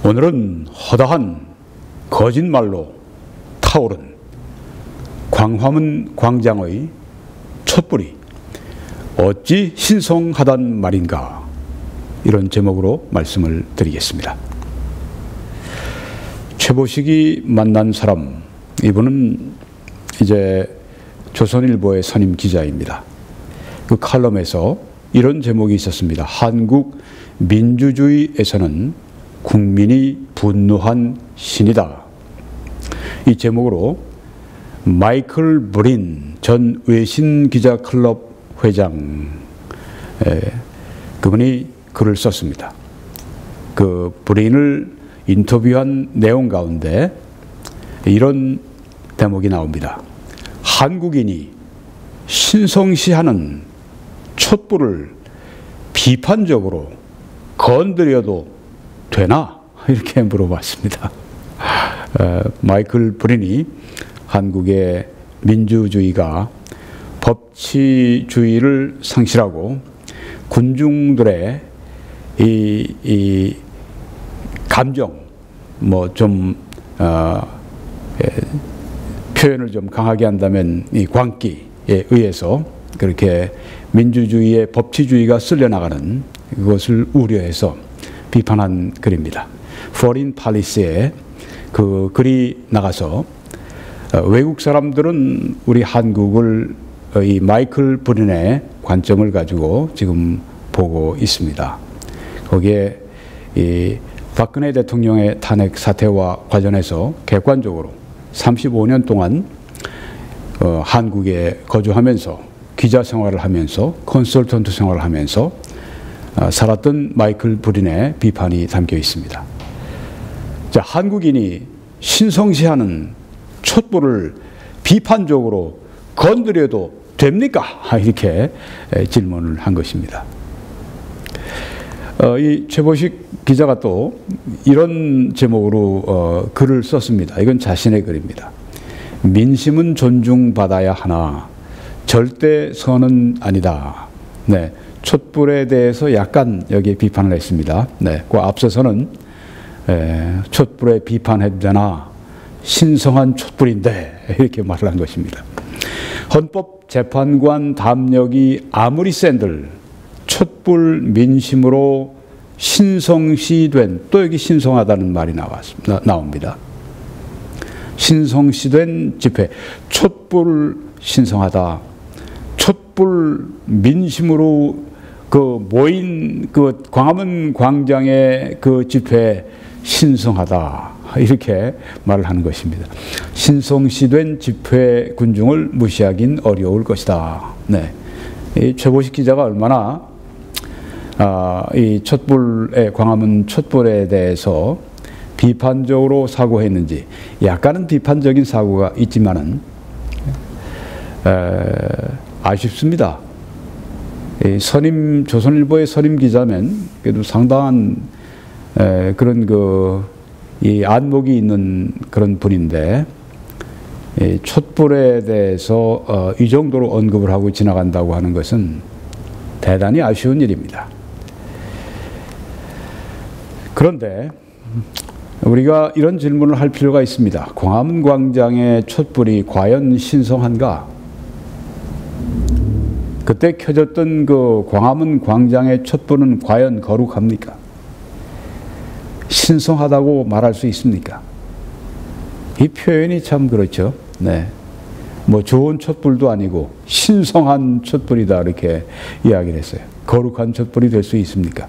오늘은 허다한 거짓말로 타오른 광화문 광장의 촛불이 어찌 신성하단 말인가, 이런 제목으로 말씀을 드리겠습니다. 최보식이 만난 사람, 이분은 이제 조선일보의 선임 기자입니다. 그 칼럼에서 이런 제목이 있었습니다. 한국 민주주의에서는 국민이 분노한 신이다. 이 제목으로 마이클 브린 전 외신기자클럽 회장, 그분이 글을 썼습니다. 그 브린을 인터뷰한 내용 가운데 이런 대목이 나옵니다. 한국인이 신성시하는 촛불을 비판적으로 건드려도 되나? 이렇게 물어봤습니다. 마이클 브린이 한국의 민주주의가 법치주의를 상실하고 군중들의 이 감정, 표현을 좀 강하게 한다면 이 광기에 의해서 그렇게 민주주의의 법치주의가 쓸려나가는 그것을 우려해서 비판한 글입니다. Foreign Policy에 그 글이 나가서 외국 사람들은 우리 한국을 이 마이클 브린의 관점을 가지고 지금 보고 있습니다. 거기에 이 박근혜 대통령의 탄핵 사태와 관련해서 객관적으로 35년 동안 한국에 거주하면서 기자 생활을 하면서 컨설턴트 생활을 하면서 살았던 마이클 브린의 비판이 담겨 있습니다. 자, 한국인이 신성시하는 촛불을 비판적으로 건드려도 됩니까? 이렇게 질문을 한 것입니다. 이 최보식 기자가 또 이런 제목으로 글을 썼습니다. 이건 자신의 글입니다. 민심은 존중받아야 하나 절대 선은 아니다. 네, 촛불에 대해서 약간 여기에 비판을 했습니다. 네, 그 앞서서는 촛불에 비판해도 되나, 신성한 촛불인데, 이렇게 말을 한 것입니다. 헌법재판관 담력이 아무리 센들 촛불 민심으로 신성시된, 또 여기 신성하다는 말이 나옵니다. 신성시된 집회, 촛불 신성하다. 촛불 민심으로 그 모인 그 광화문 광장의 그 집회 신성하다. 이렇게 말을 하는 것입니다. 신성시된 집회 군중을 무시하긴 어려울 것이다. 네. 이 최보식 기자가 얼마나 이 촛불의 광화문 촛불에 대해서 비판적으로 사고했는지, 약간은 비판적인 사고가 있지만은 아쉽습니다. 조선일보의 선임 기자면 그래도 상당한 그런 이 안목이 있는 그런 분인데, 촛불에 대해서 이 정도로 언급을 하고 지나간다고 하는 것은 대단히 아쉬운 일입니다. 그런데 우리가 이런 질문을 할 필요가 있습니다. 광화문 광장의 촛불이 과연 신성한가? 그때 켜졌던 그 광화문 광장의 촛불은 과연 거룩합니까? 신성하다고 말할 수 있습니까? 이 표현이 참 그렇죠. 네. 좋은 촛불도 아니고 신성한 촛불이다, 이렇게 이야기를 했어요. 거룩한 촛불이 될 수 있습니까?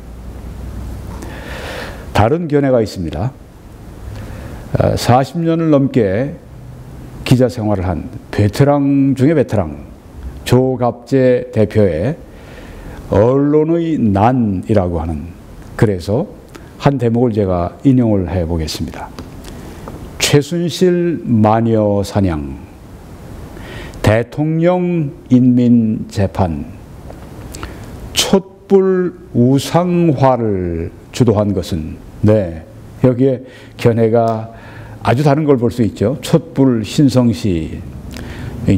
다른 견해가 있습니다. 40년을 넘게 기자 생활을 한 베테랑 중에 베테랑, 조갑재 대표의 언론의 난이라고 하는 글에서 한 대목을 제가 인용을 해 보겠습니다. 최순실 마녀 사냥, 대통령 인민 재판, 촛불 우상화를 주도한 것은, 네, 여기에 견해가 아주 다른 걸 볼 수 있죠. 촛불 신성시,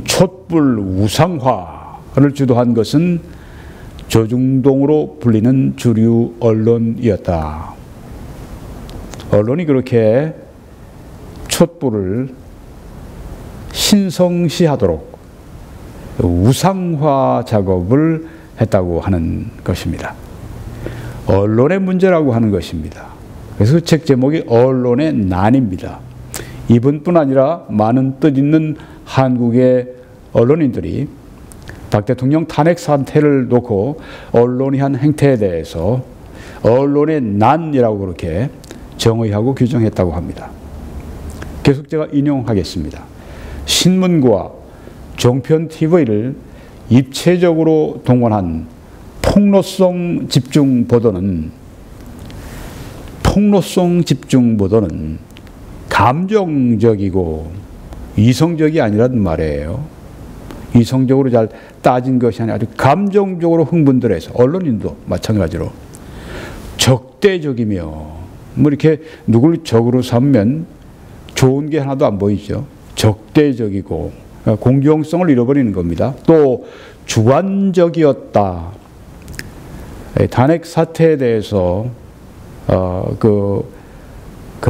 촛불 우상화를 주도한 것은 조중동으로 불리는 주류 언론이었다. 언론이 그렇게 촛불을 신성시하도록 우상화 작업을 했다고 하는 것입니다. 언론의 문제라고 하는 것입니다. 그래서 그 책 제목이 언론의 난입니다. 이분뿐 아니라 많은 뜻있는 한국의 언론인들이 박 대통령 탄핵 사태를 놓고 언론이 한 행태에 대해서 언론의 난이라고 그렇게 정의하고 규정했다고 합니다. 계속 제가 인용하겠습니다. 신문과 종편 TV를 입체적으로 동원한 폭로성 집중 보도는 감정적이고 이성적이 아니란 말이에요. 이성적으로 잘 따진 것이 아니라 아주 감정적으로 흥분들해서, 언론인도 마찬가지로 적대적이며, 뭐 이렇게 누굴 적으로 삼면 좋은 게 하나도 안 보이죠. 적대적이고 공정성을 잃어버리는 겁니다. 또 주관적이었다. 탄핵 사태에 대해서 그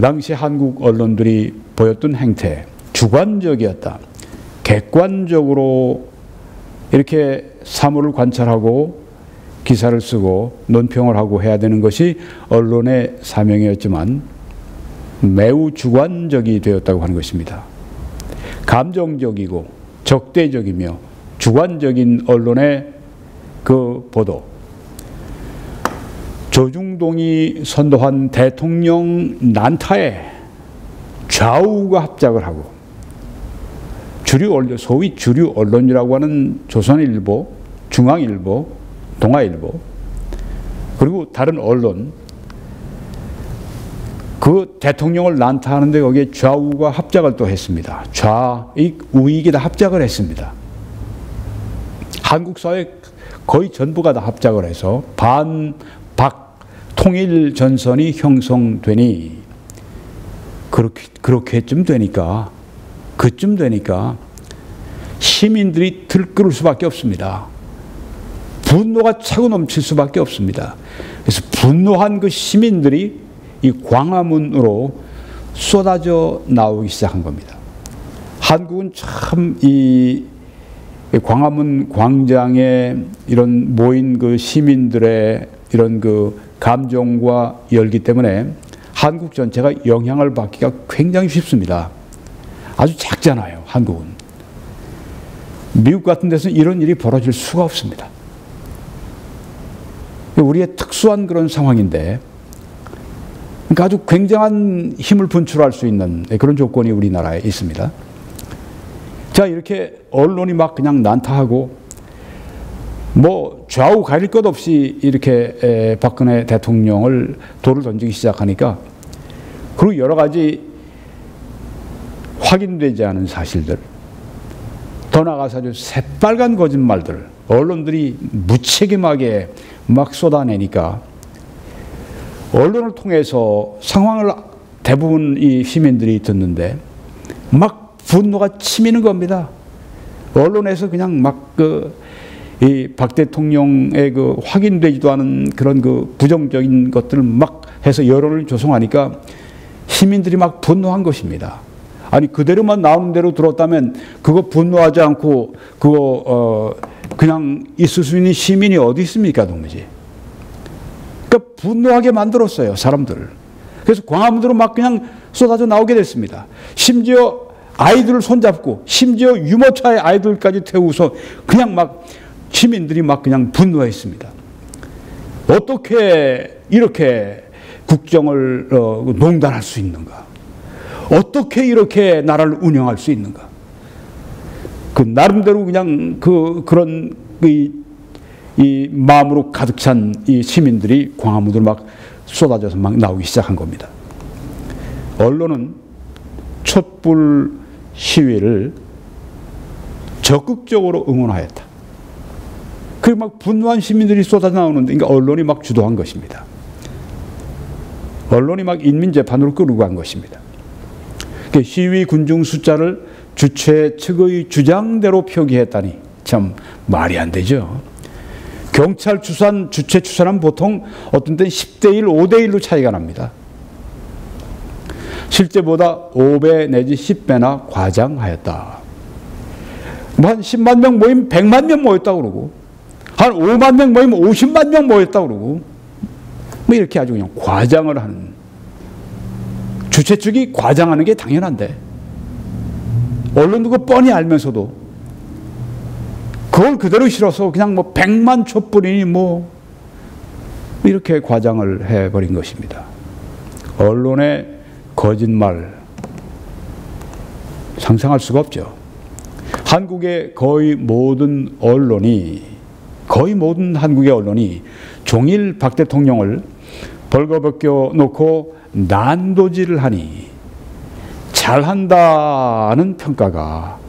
당시 한국 언론들이 보였던 행태, 주관적이었다. 객관적으로 이렇게 사물을 관찰하고 기사를 쓰고 논평을 하고 해야 되는 것이 언론의 사명이었지만 매우 주관적이 되었다고 하는 것입니다. 감정적이고 적대적이며 주관적인 언론의 그 보도, 조중동이 선도한 대통령 난타에 좌우가 합작을 하고 소위 주류 언론이라고 하는 조선일보, 중앙일보, 동아일보, 그리고 다른 언론, 그 대통령을 난타하는데 거기에 좌우가 합작을 또 했습니다. 좌익, 우익이 다 합작을 했습니다. 한국 사회 거의 전부가 다 합작을 해서 반박 통일 전선이 형성되니 그렇게쯤 되니까, 그쯤 되니까 시민들이 들끓을 수밖에 없습니다. 분노가 차고 넘칠 수밖에 없습니다. 그래서 분노한 그 시민들이 이 광화문으로 쏟아져 나오기 시작한 겁니다. 한국은 참 이 광화문 광장에 이런 모인 그 시민들의 이런 그 감정과 열기 때문에 한국 전체가 영향을 받기가 굉장히 쉽습니다. 아주 작잖아요, 한국은. 미국 같은 데서는 이런 일이 벌어질 수가 없습니다. 우리의 특수한 그런 상황인데, 그러니까 아주 굉장한 힘을 분출할 수 있는 그런 조건이 우리나라에 있습니다. 자, 이렇게 언론이 막 그냥 난타하고 뭐 좌우 가릴 것 없이 이렇게 박근혜 대통령을 돌을 던지기 시작하니까, 그리고 여러 가지 확인되지 않은 사실들, 더 나아가서 아주 새빨간 거짓말들 언론들이 무책임하게 막 쏟아내니까 언론을 통해서 상황을 대부분 이 시민들이 듣는데 막 분노가 치미는 겁니다. 언론에서 그냥 막 이 박 대통령의 그 확인되지도 않은 그런 그 부정적인 것들을 막 해서 여론을 조성하니까 시민들이 막 분노한 것입니다. 아니, 그대로만 나오는 대로 들었다면 그거 분노하지 않고 그거 그냥 있을 수 있는 시민이 어디 있습니까, 도무지. 그러니까 분노하게 만들었어요, 사람들을. 그래서 광화문으로 막 그냥 쏟아져 나오게 됐습니다. 심지어 아이들을 손잡고, 심지어 유모차에 아이들까지 태우고서 그냥 막 시민들이 막 그냥 분노했습니다. 어떻게 이렇게 국정을 농단할 수 있는가? 어떻게 이렇게 나라를 운영할 수 있는가? 그 나름대로 그냥 그런 이 마음으로 가득 찬 이 시민들이 광화문으로 막 쏟아져서 막 나오기 시작한 겁니다. 언론은 촛불 시위를 적극적으로 응원하였다. 그리고 막 분노한 시민들이 쏟아져 나오는데, 그러니까 언론이 막 주도한 것입니다. 언론이 막 인민재판으로 끌고 간 것입니다. 시위 군중 숫자를 주최 측의 주장대로 표기했다니 참 말이 안 되죠. 경찰 주최 추산은 보통 어떤 때는 10대 1, 5대 1로 차이가 납니다. 실제보다 5배 내지 10배나 과장하였다. 뭐 한 10만 명 모이면 100만 명 모였다고 그러고, 한 5만 명 모이면 50만 명 모였다고 그러고, 뭐 이렇게 아주 그냥 과장을 하는, 주최 측이 과장하는 게 당연한데, 언론도 그거 뻔히 알면서도 그걸 그대로 실어서 그냥 뭐 100만 촛불이니 뭐 이렇게 과장을 해버린 것입니다. 언론의 거짓말 상상할 수가 없죠. 한국의 거의 모든 한국의 언론이 종일 박 대통령을 벌거벗겨 놓고 난도질을 하니 잘한다는 평가가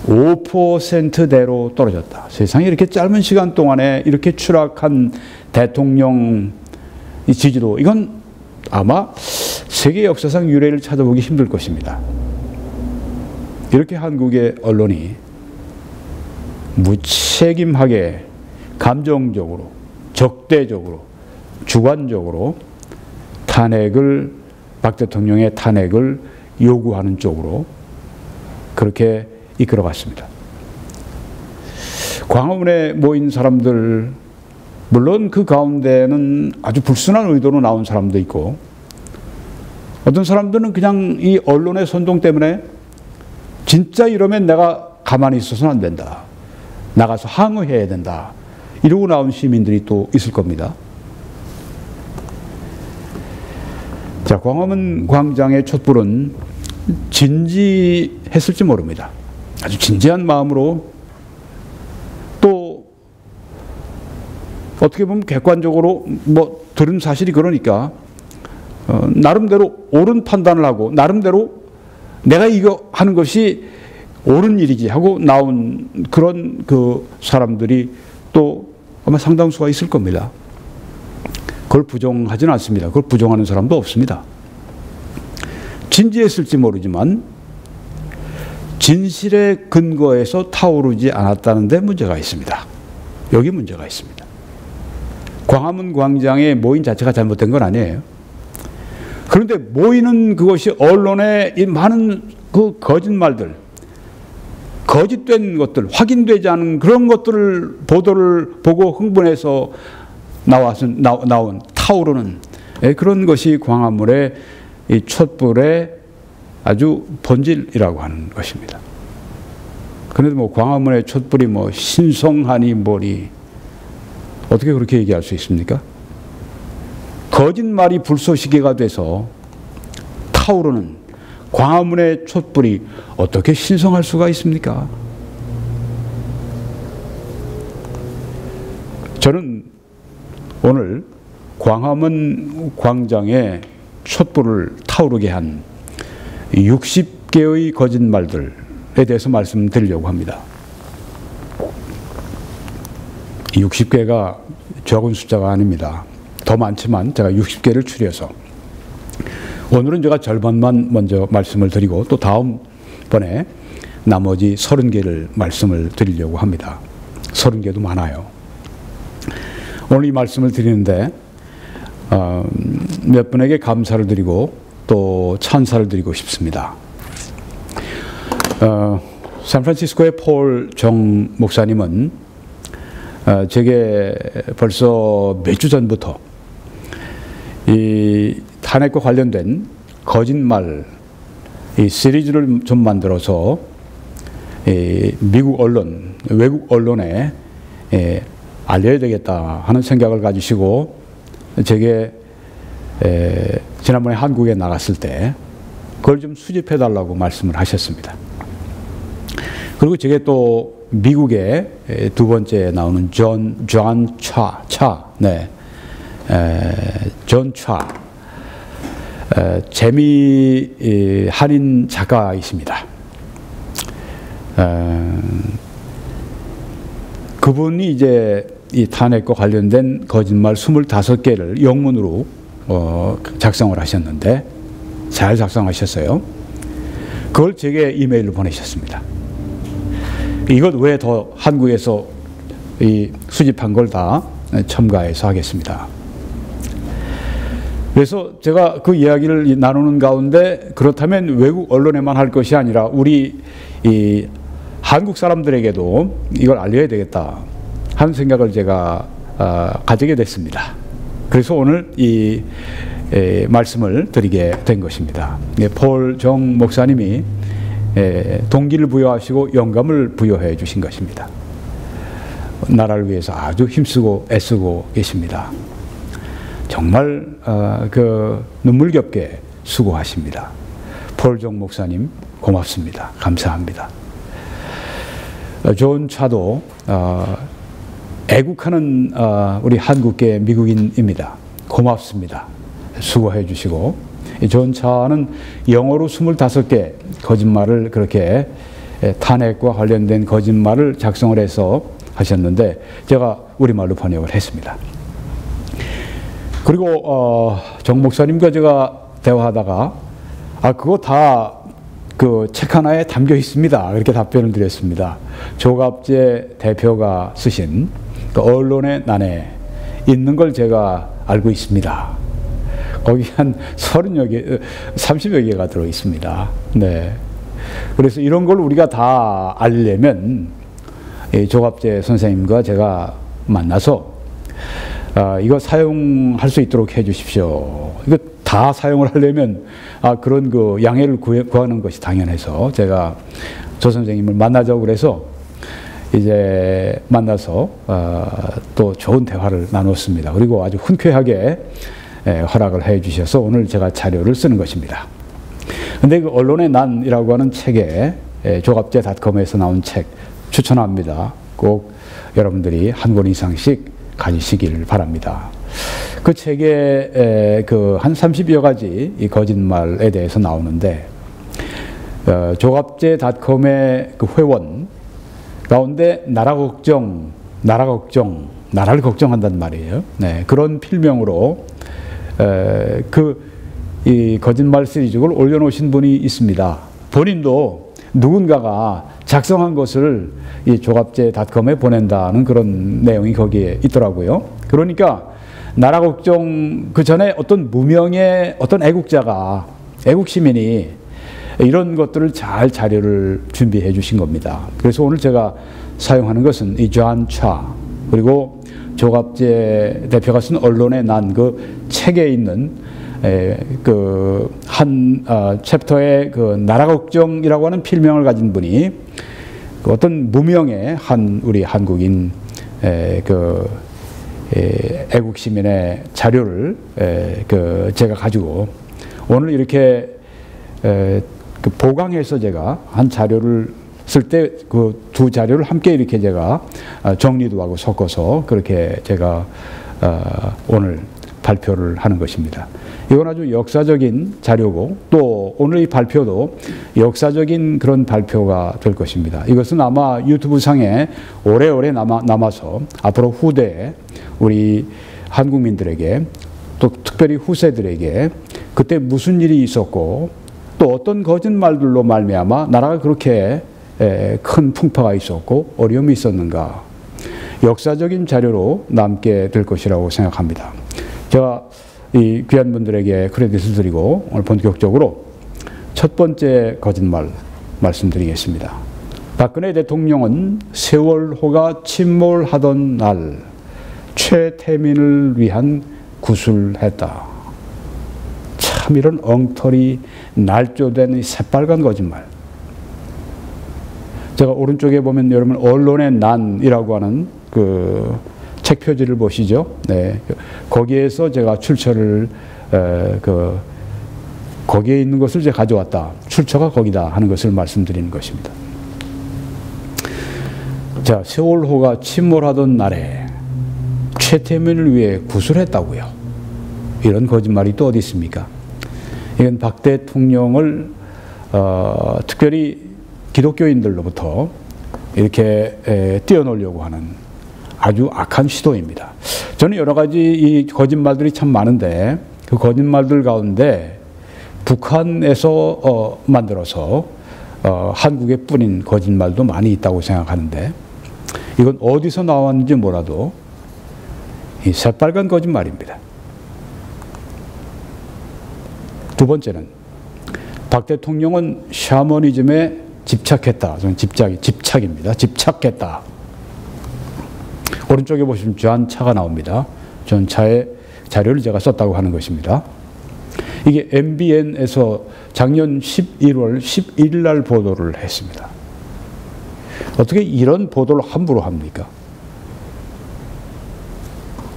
5%대로 떨어졌다. 세상에 이렇게 짧은 시간 동안에 이렇게 추락한 대통령 지지도, 이건 아마 세계 역사상 유례를 찾아보기 힘들 것입니다. 이렇게 한국의 언론이 무책임하게 감정적으로, 적대적으로, 주관적으로 박 대통령의 탄핵을 요구하는 쪽으로 그렇게 이끌어갔습니다. 광화문에 모인 사람들, 물론 그 가운데는 아주 불순한 의도로 나온 사람도 있고, 어떤 사람들은 그냥 이 언론의 선동 때문에 진짜 이러면 내가 가만히 있어서는 안 된다, 나가서 항의해야 된다, 이러고 나온 시민들이 또 있을 겁니다. 자, 광화문 광장의 촛불은 진지했을지 모릅니다. 아주 진지한 마음으로, 또 어떻게 보면 객관적으로 뭐 들은 사실이 그러니까 나름대로 옳은 판단을 하고, 나름대로 내가 이거 하는 것이 옳은 일이지 하고 나온 그런 그 사람들이 또 아마 상당수가 있을 겁니다. 그걸 부정하지는 않습니다. 그걸 부정하는 사람도 없습니다. 진지했을지 모르지만 진실의 근거에서 타오르지 않았다는 데 문제가 있습니다. 여기 문제가 있습니다. 광화문 광장에 모인 자체가 잘못된 건 아니에요. 그런데 모이는 그것이 언론의 이 많은 그 거짓말들, 거짓된 것들, 확인되지 않은 그런 것들을 보도를 보고 흥분해서 나온 타오르는 그런 것이 광화문의 이 촛불의 아주 본질이라고 하는 것입니다. 그런데 뭐 광화문의 촛불이 뭐 신성하니 뭐니 어떻게 그렇게 얘기할 수 있습니까? 거짓말이 불쏘시개가 돼서 타오르는 광화문의 촛불이 어떻게 신성할 수가 있습니까? 저는 오늘 광화문 광장에 촛불을 타오르게 한 60개의 거짓말들에 대해서 말씀드리려고 합니다. 60개가 적은 숫자가 아닙니다. 더 많지만 제가 60개를 추려서 오늘은 제가 절반만 먼저 말씀을 드리고 또 다음번에 나머지 30개를 말씀을 드리려고 합니다. 30개도 많아요. 오늘 이 말씀을 드리는데 몇 분에게 감사를 드리고 또 찬사를 드리고 싶습니다. 샌프란시스코의 폴 정 목사님은 제게 벌써 몇 주 전부터 이 탄핵과 관련된 거짓말 이 시리즈를 좀 만들어서 미국 언론, 외국 언론에 알려야 되겠다 하는 생각을 가지시고 제게 지난번에 한국에 나갔을 때 그걸 좀 수집해 달라고 말씀을 하셨습니다. 그리고 제게 또 미국에 두 번째 나오는 존 차 재미 할인 작가이십니다. 그분이 이제 이 탄핵과 관련된 거짓말 25개를 영문으로 작성을 하셨는데 잘 작성하셨어요. 그걸 제게 이메일로 보내셨습니다. 이것 외에 더 한국에서 이 수집한 걸 다 첨가해서 하겠습니다. 그래서 제가 그 이야기를 나누는 가운데 그렇다면 외국 언론에만 할 것이 아니라 우리 이 한국 사람들에게도 이걸 알려야 되겠다 하는 생각을 제가 가지게 됐습니다. 그래서 오늘 이 말씀을 드리게 된 것입니다. 폴 정 목사님이 동기를 부여하시고 영감을 부여해 주신 것입니다. 나라를 위해서 아주 힘쓰고 애쓰고 계십니다. 정말 그 눈물겹게 수고하십니다. 폴 정 목사님 고맙습니다. 감사합니다. 존 차도 애국하는 우리 한국계 미국인입니다. 고맙습니다. 수고해 주시고, 존 차는 영어로 25개 거짓말을 그렇게 탄핵과 관련된 거짓말을 작성을 해서 하셨는데 제가 우리말로 번역을 했습니다. 그리고 정 목사님과 제가 대화하다가 그거 다 그 책 하나에 담겨 있습니다. 그렇게 답변을 드렸습니다. 조갑재 대표가 쓰신 그 언론의 난에 있는 걸 제가 알고 있습니다. 거기 한 30여 개, 30여 개가 들어 있습니다. 네. 그래서 이런 걸 우리가 다 알려면 조갑재 선생님과 제가 만나서 이거 사용할 수 있도록 해 주십시오. 이거 다 사용을 하려면 그런 그 양해를 구하는 것이 당연해서 제가 조 선생님을 만나자고 그래서 이제 만나서 또 좋은 대화를 나눴습니다. 그리고 아주 흔쾌하게 허락을 해 주셔서 오늘 제가 자료를 쓰는 것입니다. 근데 그 언론의 난이라고 하는 책에 조갑재.com에서 나온 책 추천합니다. 꼭 여러분들이 한 권 이상씩 가지시길 바랍니다. 그 책에 그 한 30여 가지 이 거짓말에 대해서 나오는데 조갑재.com의 그 회원 가운데 나라를 걱정한단 말이에요. 네, 그런 필명으로 이 거짓말 시리즈를 올려놓으신 분이 있습니다. 본인도 누군가가 작성한 것을 이 조갑재.com에 보낸다는 그런 내용이 거기에 있더라고요. 그러니까 나라 걱정 그 전에 어떤 무명의 어떤 애국자가, 애국 시민이 이런 것들을 잘 자료를 준비해 주신 겁니다. 그래서 오늘 제가 사용하는 것은 이 존 차, 그리고 조갑재 대표가 쓴 언론의 난 그 책에 있는 그 한 챕터의 그 나라 걱정이라고 하는 필명을 가진 분이 그 어떤 무명의 한 우리 한국인 애국 시민의 자료를 그 제가 가지고 오늘 이렇게 그 보강해서 제가 한 자료를 쓸 때 그 두 자료를 함께 이렇게 제가 정리도 하고 섞어서 그렇게 제가 오늘 발표를 하는 것입니다. 이건 아주 역사적인 자료고 또 오늘 이 발표도 역사적인 그런 발표가 될 것입니다. 이것은 아마 유튜브 상에 오래오래 남아서 앞으로 후대에 우리 한국민들에게 또 특별히 후세들에게 그때 무슨 일이 있었고 또 어떤 거짓말들로 말미암아 나라가 그렇게 큰 풍파가 있었고 어려움이 있었는가, 역사적인 자료로 남게 될 것이라고 생각합니다. 제가 이 귀한 분들에게 크레딧을 드리고 오늘 본격적으로 첫 번째 거짓말 말씀드리겠습니다. 박근혜 대통령은 세월호가 침몰하던 날 최태민을 위한 구술했다. 참 이런 엉터리 날조된 새빨간 거짓말. 제가 오른쪽에 보면 여러분 언론의 난이라고 하는 그 책 표지를 보시죠. 네, 거기에서 제가 출처를 거기에 있는 것을 제가 가져왔다. 출처가 거기다 하는 것을 말씀드리는 것입니다. 자, 세월호가 침몰하던 날에 최태민을 위해 구술했다고요. 이런 거짓말이 또 어디 있습니까? 이건 박 대통령을 특별히 기독교인들로부터 이렇게 띄워놓으려고 하는 아주 악한 시도입니다. 저는 여러 가지 이 거짓말들이 참 많은데 그 거짓말들 가운데 북한에서 만들어서 한국에 뿌린 거짓말도 많이 있다고 생각하는데 이건 어디서 나왔는지 몰라도 이 새빨간 거짓말입니다. 두 번째는 박 대통령은 샤머니즘에 집착했다. 집착입니다. 집착했다. 오른쪽에 보시면 존 차가 나옵니다. 존 차의 자료를 제가 썼다고 하는 것입니다. 이게 MBN에서 작년 11월 11일 날 보도를 했습니다. 어떻게 이런 보도를 함부로 합니까?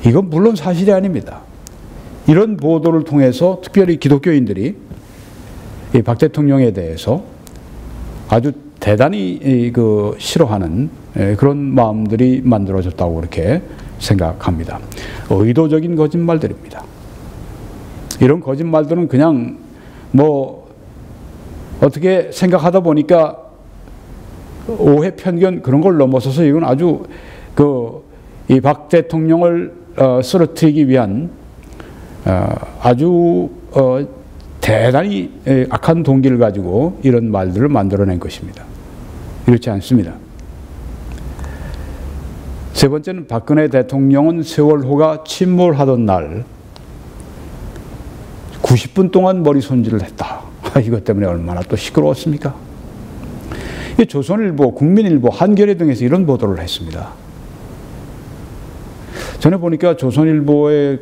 이건 물론 사실이 아닙니다. 이런 보도를 통해서 특별히 기독교인들이 이 박 대통령에 대해서 아주 대단히 싫어하는 그런 마음들이 만들어졌다고 그렇게 생각합니다. 의도적인 거짓말들입니다. 이런 거짓말들은 그냥 뭐 어떻게 생각하다 보니까 오해, 편견 그런 걸 넘어서서 이건 아주 이 박 대통령을 쓰러뜨리기 위한 아주 대단히 악한 동기를 가지고 이런 말들을 만들어낸 것입니다. 이렇지 않습니다. 세 번째는 박근혜 대통령은 세월호가 침몰하던 날 90분 동안 머리 손질을 했다. 이것 때문에 얼마나 또 시끄러웠습니까? 조선일보, 국민일보, 한겨레 등에서 이런 보도를 했습니다. 전에 보니까 조선일보의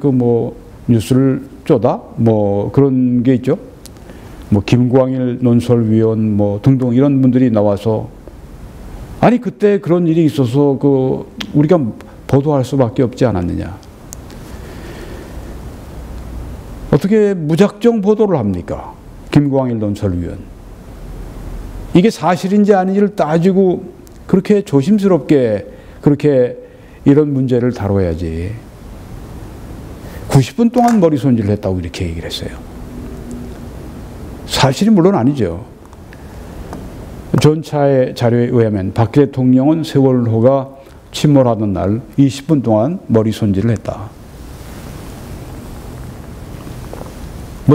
뉴스를 쪼다 그런 게 있죠. 김광일 논설위원 등등 이런 분들이 나와서 아니 그때 그런 일이 있어서 우리가 보도할 수밖에 없지 않았느냐. 어떻게 무작정 보도를 합니까? 김광일 논설위원. 이게 사실인지 아닌지를 따지고 그렇게 조심스럽게 그렇게 이런 문제를 다뤄야지. 90분 동안 머리 손질을 했다고 이렇게 얘기를 했어요. 사실이 물론 아니죠. 존 차의 자료에 의하면 박 대통령은 세월호가 침몰하던 날 20분 동안 머리 손질을 했다.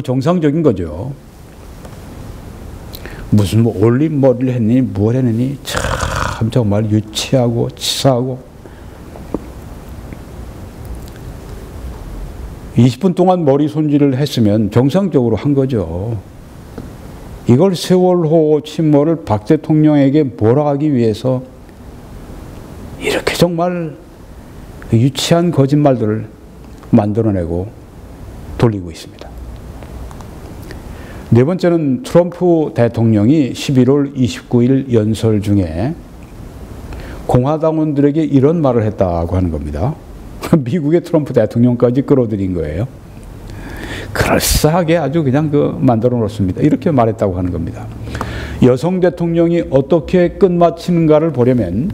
정상적인 거죠. 무슨 올린 머리를 했니, 뭘 했니, 참 정말 유치하고 치사하고. 20분 동안 머리 손질을 했으면 정상적으로 한 거죠. 이걸 세월호 침몰을 박 대통령에게 몰아가기 위해서 이렇게 정말 유치한 거짓말들을 만들어내고 돌리고 있습니다. 네 번째는 트럼프 대통령이 11월 29일 연설 중에 공화당원들에게 이런 말을 했다고 하는 겁니다. 미국의 트럼프 대통령까지 끌어들인 거예요. 그럴싸하게 아주 그냥 만들어 놓습니다. 이렇게 말했다고 하는 겁니다. 여성 대통령이 어떻게 끝마치는가를 보려면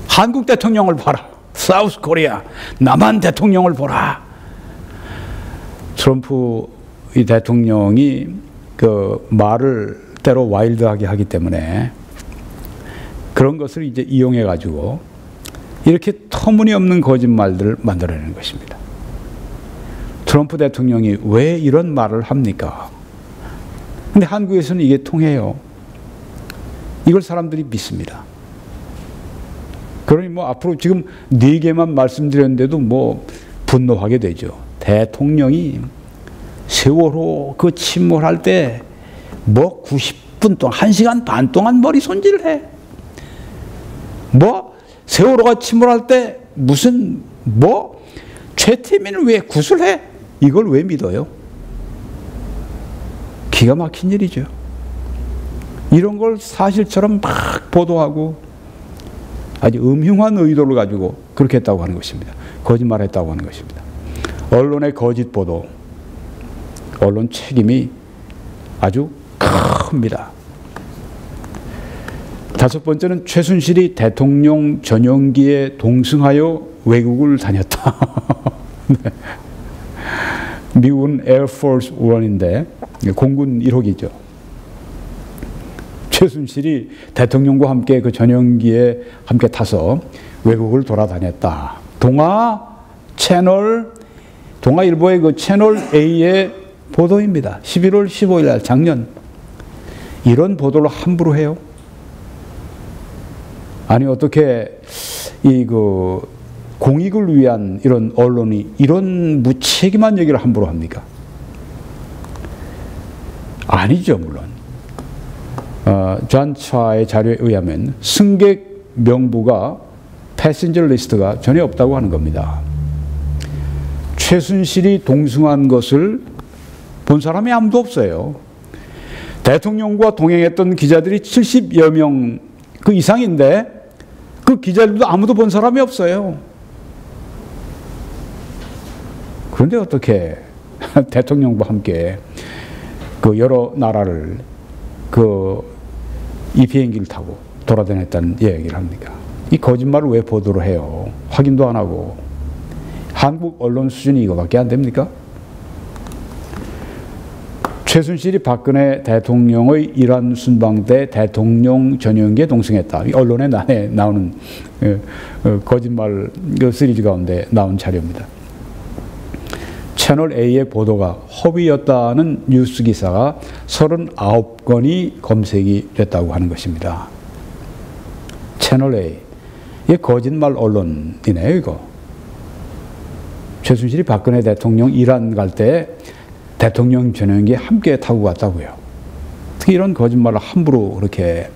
한국 대통령을 봐라. 사우스 코리아, 남한 대통령을 보라. 트럼프 이 대통령이 말을 때로 와일드하게 하기 때문에 그런 것을 이제 이용해 가지고 이렇게 터무니없는 거짓말들을 만들어내는 것입니다. 트럼프 대통령이 왜 이런 말을 합니까? 근데 한국에서는 이게 통해요. 이걸 사람들이 믿습니다. 그러니 앞으로 지금 4개만 말씀드렸는데도 분노하게 되죠. 대통령이 세월호 침몰할 때 90분 동안 1시간 반 동안 머리 손질을 해. 세월호가 침몰할 때 무슨 최태민을 왜 구술해? 이걸 왜 믿어요? 기가 막힌 일이죠. 이런 걸 사실처럼 막 보도하고 아주 음흉한 의도를 가지고 그렇게 했다고 하는 것입니다. 거짓말했다고 하는 것입니다. 언론의 거짓 보도, 언론 책임이 아주 큽니다. 다섯 번째는 최순실이 대통령 전용기에 동승하여 외국을 다녔다. 네. 미국은 에어포스 1인데 공군 1호기죠. 최순실이 대통령과 함께 전용기에 함께 타서 외국을 돌아다녔다. 동아일보의 채널 A의 보도입니다. 11월 15일 날 작년. 이런 보도를 함부로 해요? 아니 어떻게 공익을 위한 이런 언론이 이런 무책임한 얘기를 함부로 합니까? 아니죠, 물론. 전차의 자료에 의하면 승객 명부가 패신저 리스트가 전혀 없다고 하는 겁니다. 최순실이 동승한 것을 본 사람이 아무도 없어요. 대통령과 동행했던 기자들이 70여 명 그 이상인데 그 기자들도 아무도 본 사람이 없어요. 그런데 어떻게 대통령과 함께 그 여러 나라를 이 비행기를 타고 돌아다녔다는 얘기를 합니까? 이 거짓말을 왜 보도를 해요? 확인도 안 하고. 한국 언론 수준이 이거밖에 안 됩니까? 최순실이 박근혜 대통령의 이란 순방 때 대통령 전용기에 동승했다. 언론에 나오는 거짓말 시리즈 가운데 나온 자료입니다. 채널A의 보도가 허위였다는 뉴스 기사가 39건이 검색이 됐다고 하는 것입니다. 채널A. 이게 거짓말 언론이네요, 이거. 최순실이 박근혜 대통령 이란 갈 때 대통령 전용기에 함께 타고 갔다고요. 어떻게 이런 거짓말을 함부로 그렇게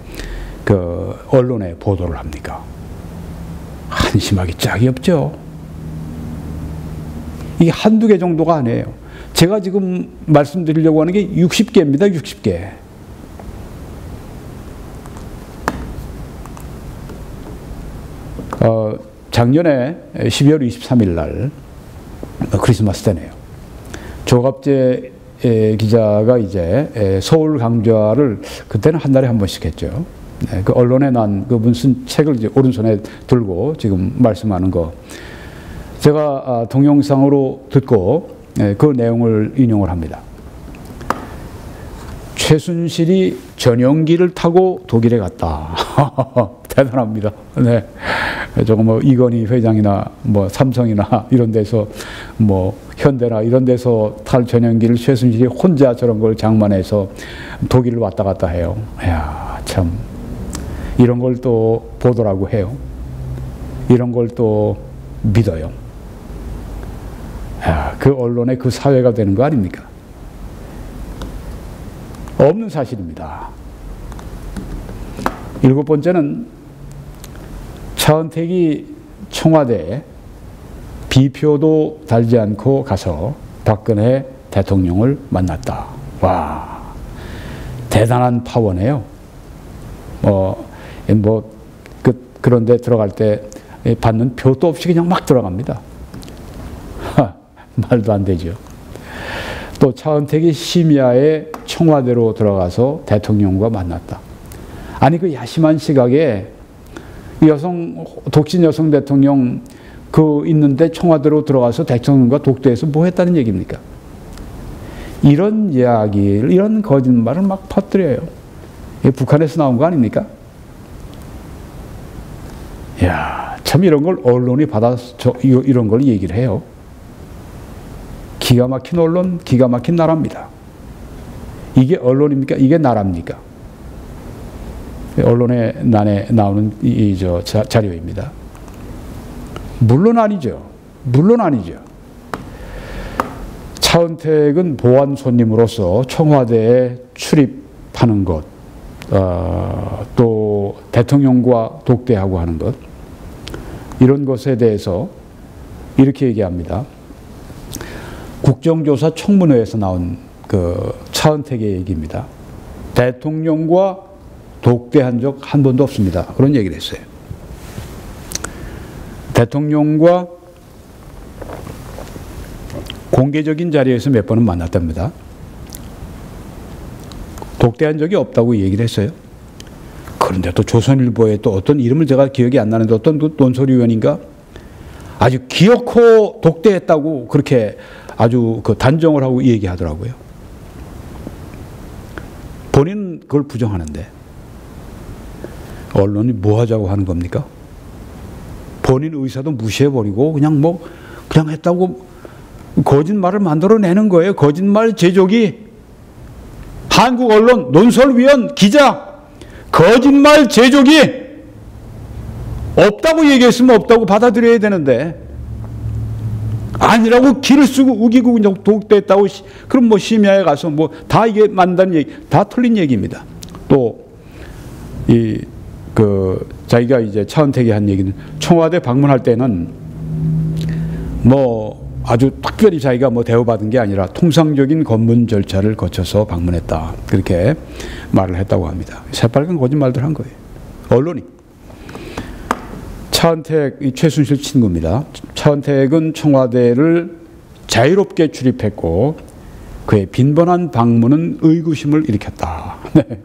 언론에 보도를 합니까? 한심하기 짝이 없죠. 이게 한두 개 정도가 아니에요. 제가 지금 말씀드리려고 하는 게 60개입니다. 60개. 작년에 12월 23일 날 크리스마스 때네요. 조갑재 기자가 이제 서울 강좌를 그때는 한 달에 한 번씩 했죠. 네, 그 언론에 난 그분 쓴 책을 이제 오른손에 들고 지금 말씀하는 거 제가 동영상으로 듣고 그 내용을 인용을 합니다. 최순실이 전용기를 타고 독일에 갔다. 대단합니다. 네. 저거 뭐 이건희 회장이나 뭐 삼성이나 이런 데서 뭐 현대나 이런 데서 탈 전용기를 최순실이 혼자 저런 걸 장만해서 독일을 왔다 갔다 해요. 이야, 참. 이런 걸 또 보도라고 해요. 이런 걸 또 믿어요. 이야, 그 언론의 그 사회가 되는 거 아닙니까? 없는 사실입니다. 7번째는 차은택이 청와대에 비표도 달지 않고 가서 박근혜 대통령을 만났다. 와, 대단한 파워네요. 그런데 들어갈 때 받는 표도 없이 그냥 막 들어갑니다. 말도 안 되죠. 또 차은택이 심야에 청와대로 들어가서 대통령과 만났다. 아니 그 야심한 시각에 독신 여성 대통령 있는데 청와대로 들어가서 대통령과 독대해서 뭐 했다는 얘기입니까? 이런 이야기를, 이런 거짓말을 막 퍼뜨려요. 이게 북한에서 나온 거 아닙니까? 이야, 참 이런 걸 언론이 받아서 이런 걸 얘기를 해요. 기가 막힌 언론, 기가 막힌 나라입니다. 이게 언론입니까? 이게 나라입니까? 언론에 나오는 자료입니다. 물론 아니죠. 물론 아니죠. 차은택은 보안 손님으로서 청와대에 출입하는 것, 또 대통령과 독대하고 하는 것, 이런 것에 대해서 이렇게 얘기합니다. 국정조사 청문회에서 나온 그 차은택의 얘기입니다. 대통령과 독대한 적 한 번도 없습니다. 그런 얘기를 했어요. 대통령과 공개적인 자리에서 몇 번은 만났답니다. 독대한 적이 없다고 얘기를 했어요. 그런데 또 조선일보에 또 어떤 이름을 제가 기억이 안 나는데 어떤 논설위원인가 아주 기어코 독대했다고 그렇게 아주 단정을 하고 얘기하더라고요. 본인은 그걸 부정하는데 언론이 뭐 하자고 하는 겁니까? 본인 의사도 무시해버리고 그냥 했다고 거짓말을 만들어내는 거예요. 거짓말 제조기. 한국 언론 논설위원 기자 거짓말 제조기. 없다고 얘기했으면 없다고 받아들여야 되는데 아니라고 길을 쓰고 우기고 그냥 독대했다고 그럼 뭐 심야에 가서 뭐 다 이게 만다는 얘기 다 틀린 얘기입니다. 또 자기가 이제 차은택이 한 얘기는 청와대 방문할 때는 뭐 아주 특별히 자기가 뭐 대우받은 게 아니라 통상적인 검문 절차를 거쳐서 방문했다. 그렇게 말을 했다고 합니다. 새빨간 거짓말들 한 거예요. 언론이. 차은택, 최순실 친구입니다. 차은택은 청와대를 자유롭게 출입했고 그의 빈번한 방문은 의구심을 일으켰다. 네.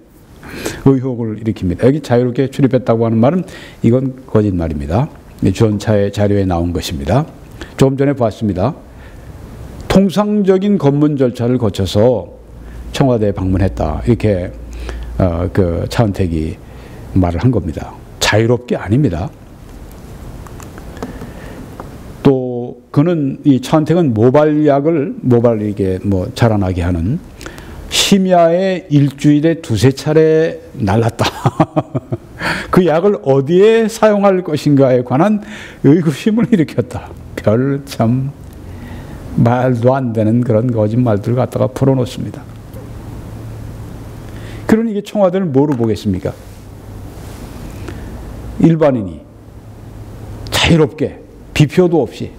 의혹을 일으킵니다. 여기 자유롭게 출입했다고 하는 말은 이건 거짓말입니다. 주원차의 자료에 나온 것입니다. 조금 전에 봤습니다. 통상적인 검문 절차를 거쳐서 청와대에 방문했다. 이렇게 차은택이 말을 한 겁니다. 자유롭게 아닙니다. 또 그는 이 차은택은 모발 이게 뭐 자라나게 하는 심야에 일주일에 2~3차례 날랐다. 그 약을 어디에 사용할 것인가에 관한 의구심을 일으켰다. 별 참 말도 안 되는 그런 거짓말들을 갖다가 풀어놓습니다. 그러니 이게 청와대를 뭐로 보겠습니까? 일반인이 자유롭게 비표도 없이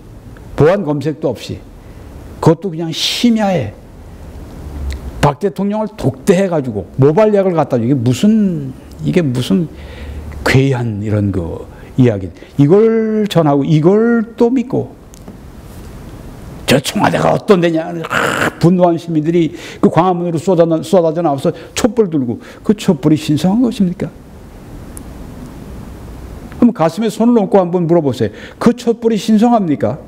보안 검색도 없이 그것도 그냥 심야에 박 대통령을 독대해가지고 모발약을 갖다 주고 이게 무슨 괴이한 이런 이야기 이걸 전하고 이걸 또 믿고 저 청와대가 어떤 데냐 분노한 시민들이 그 광화문으로 쏟아져 나와서 촛불 들고 그 촛불이 신성한 것입니까? 그럼 가슴에 손을 얹고 한번 물어보세요. 그 촛불이 신성합니까?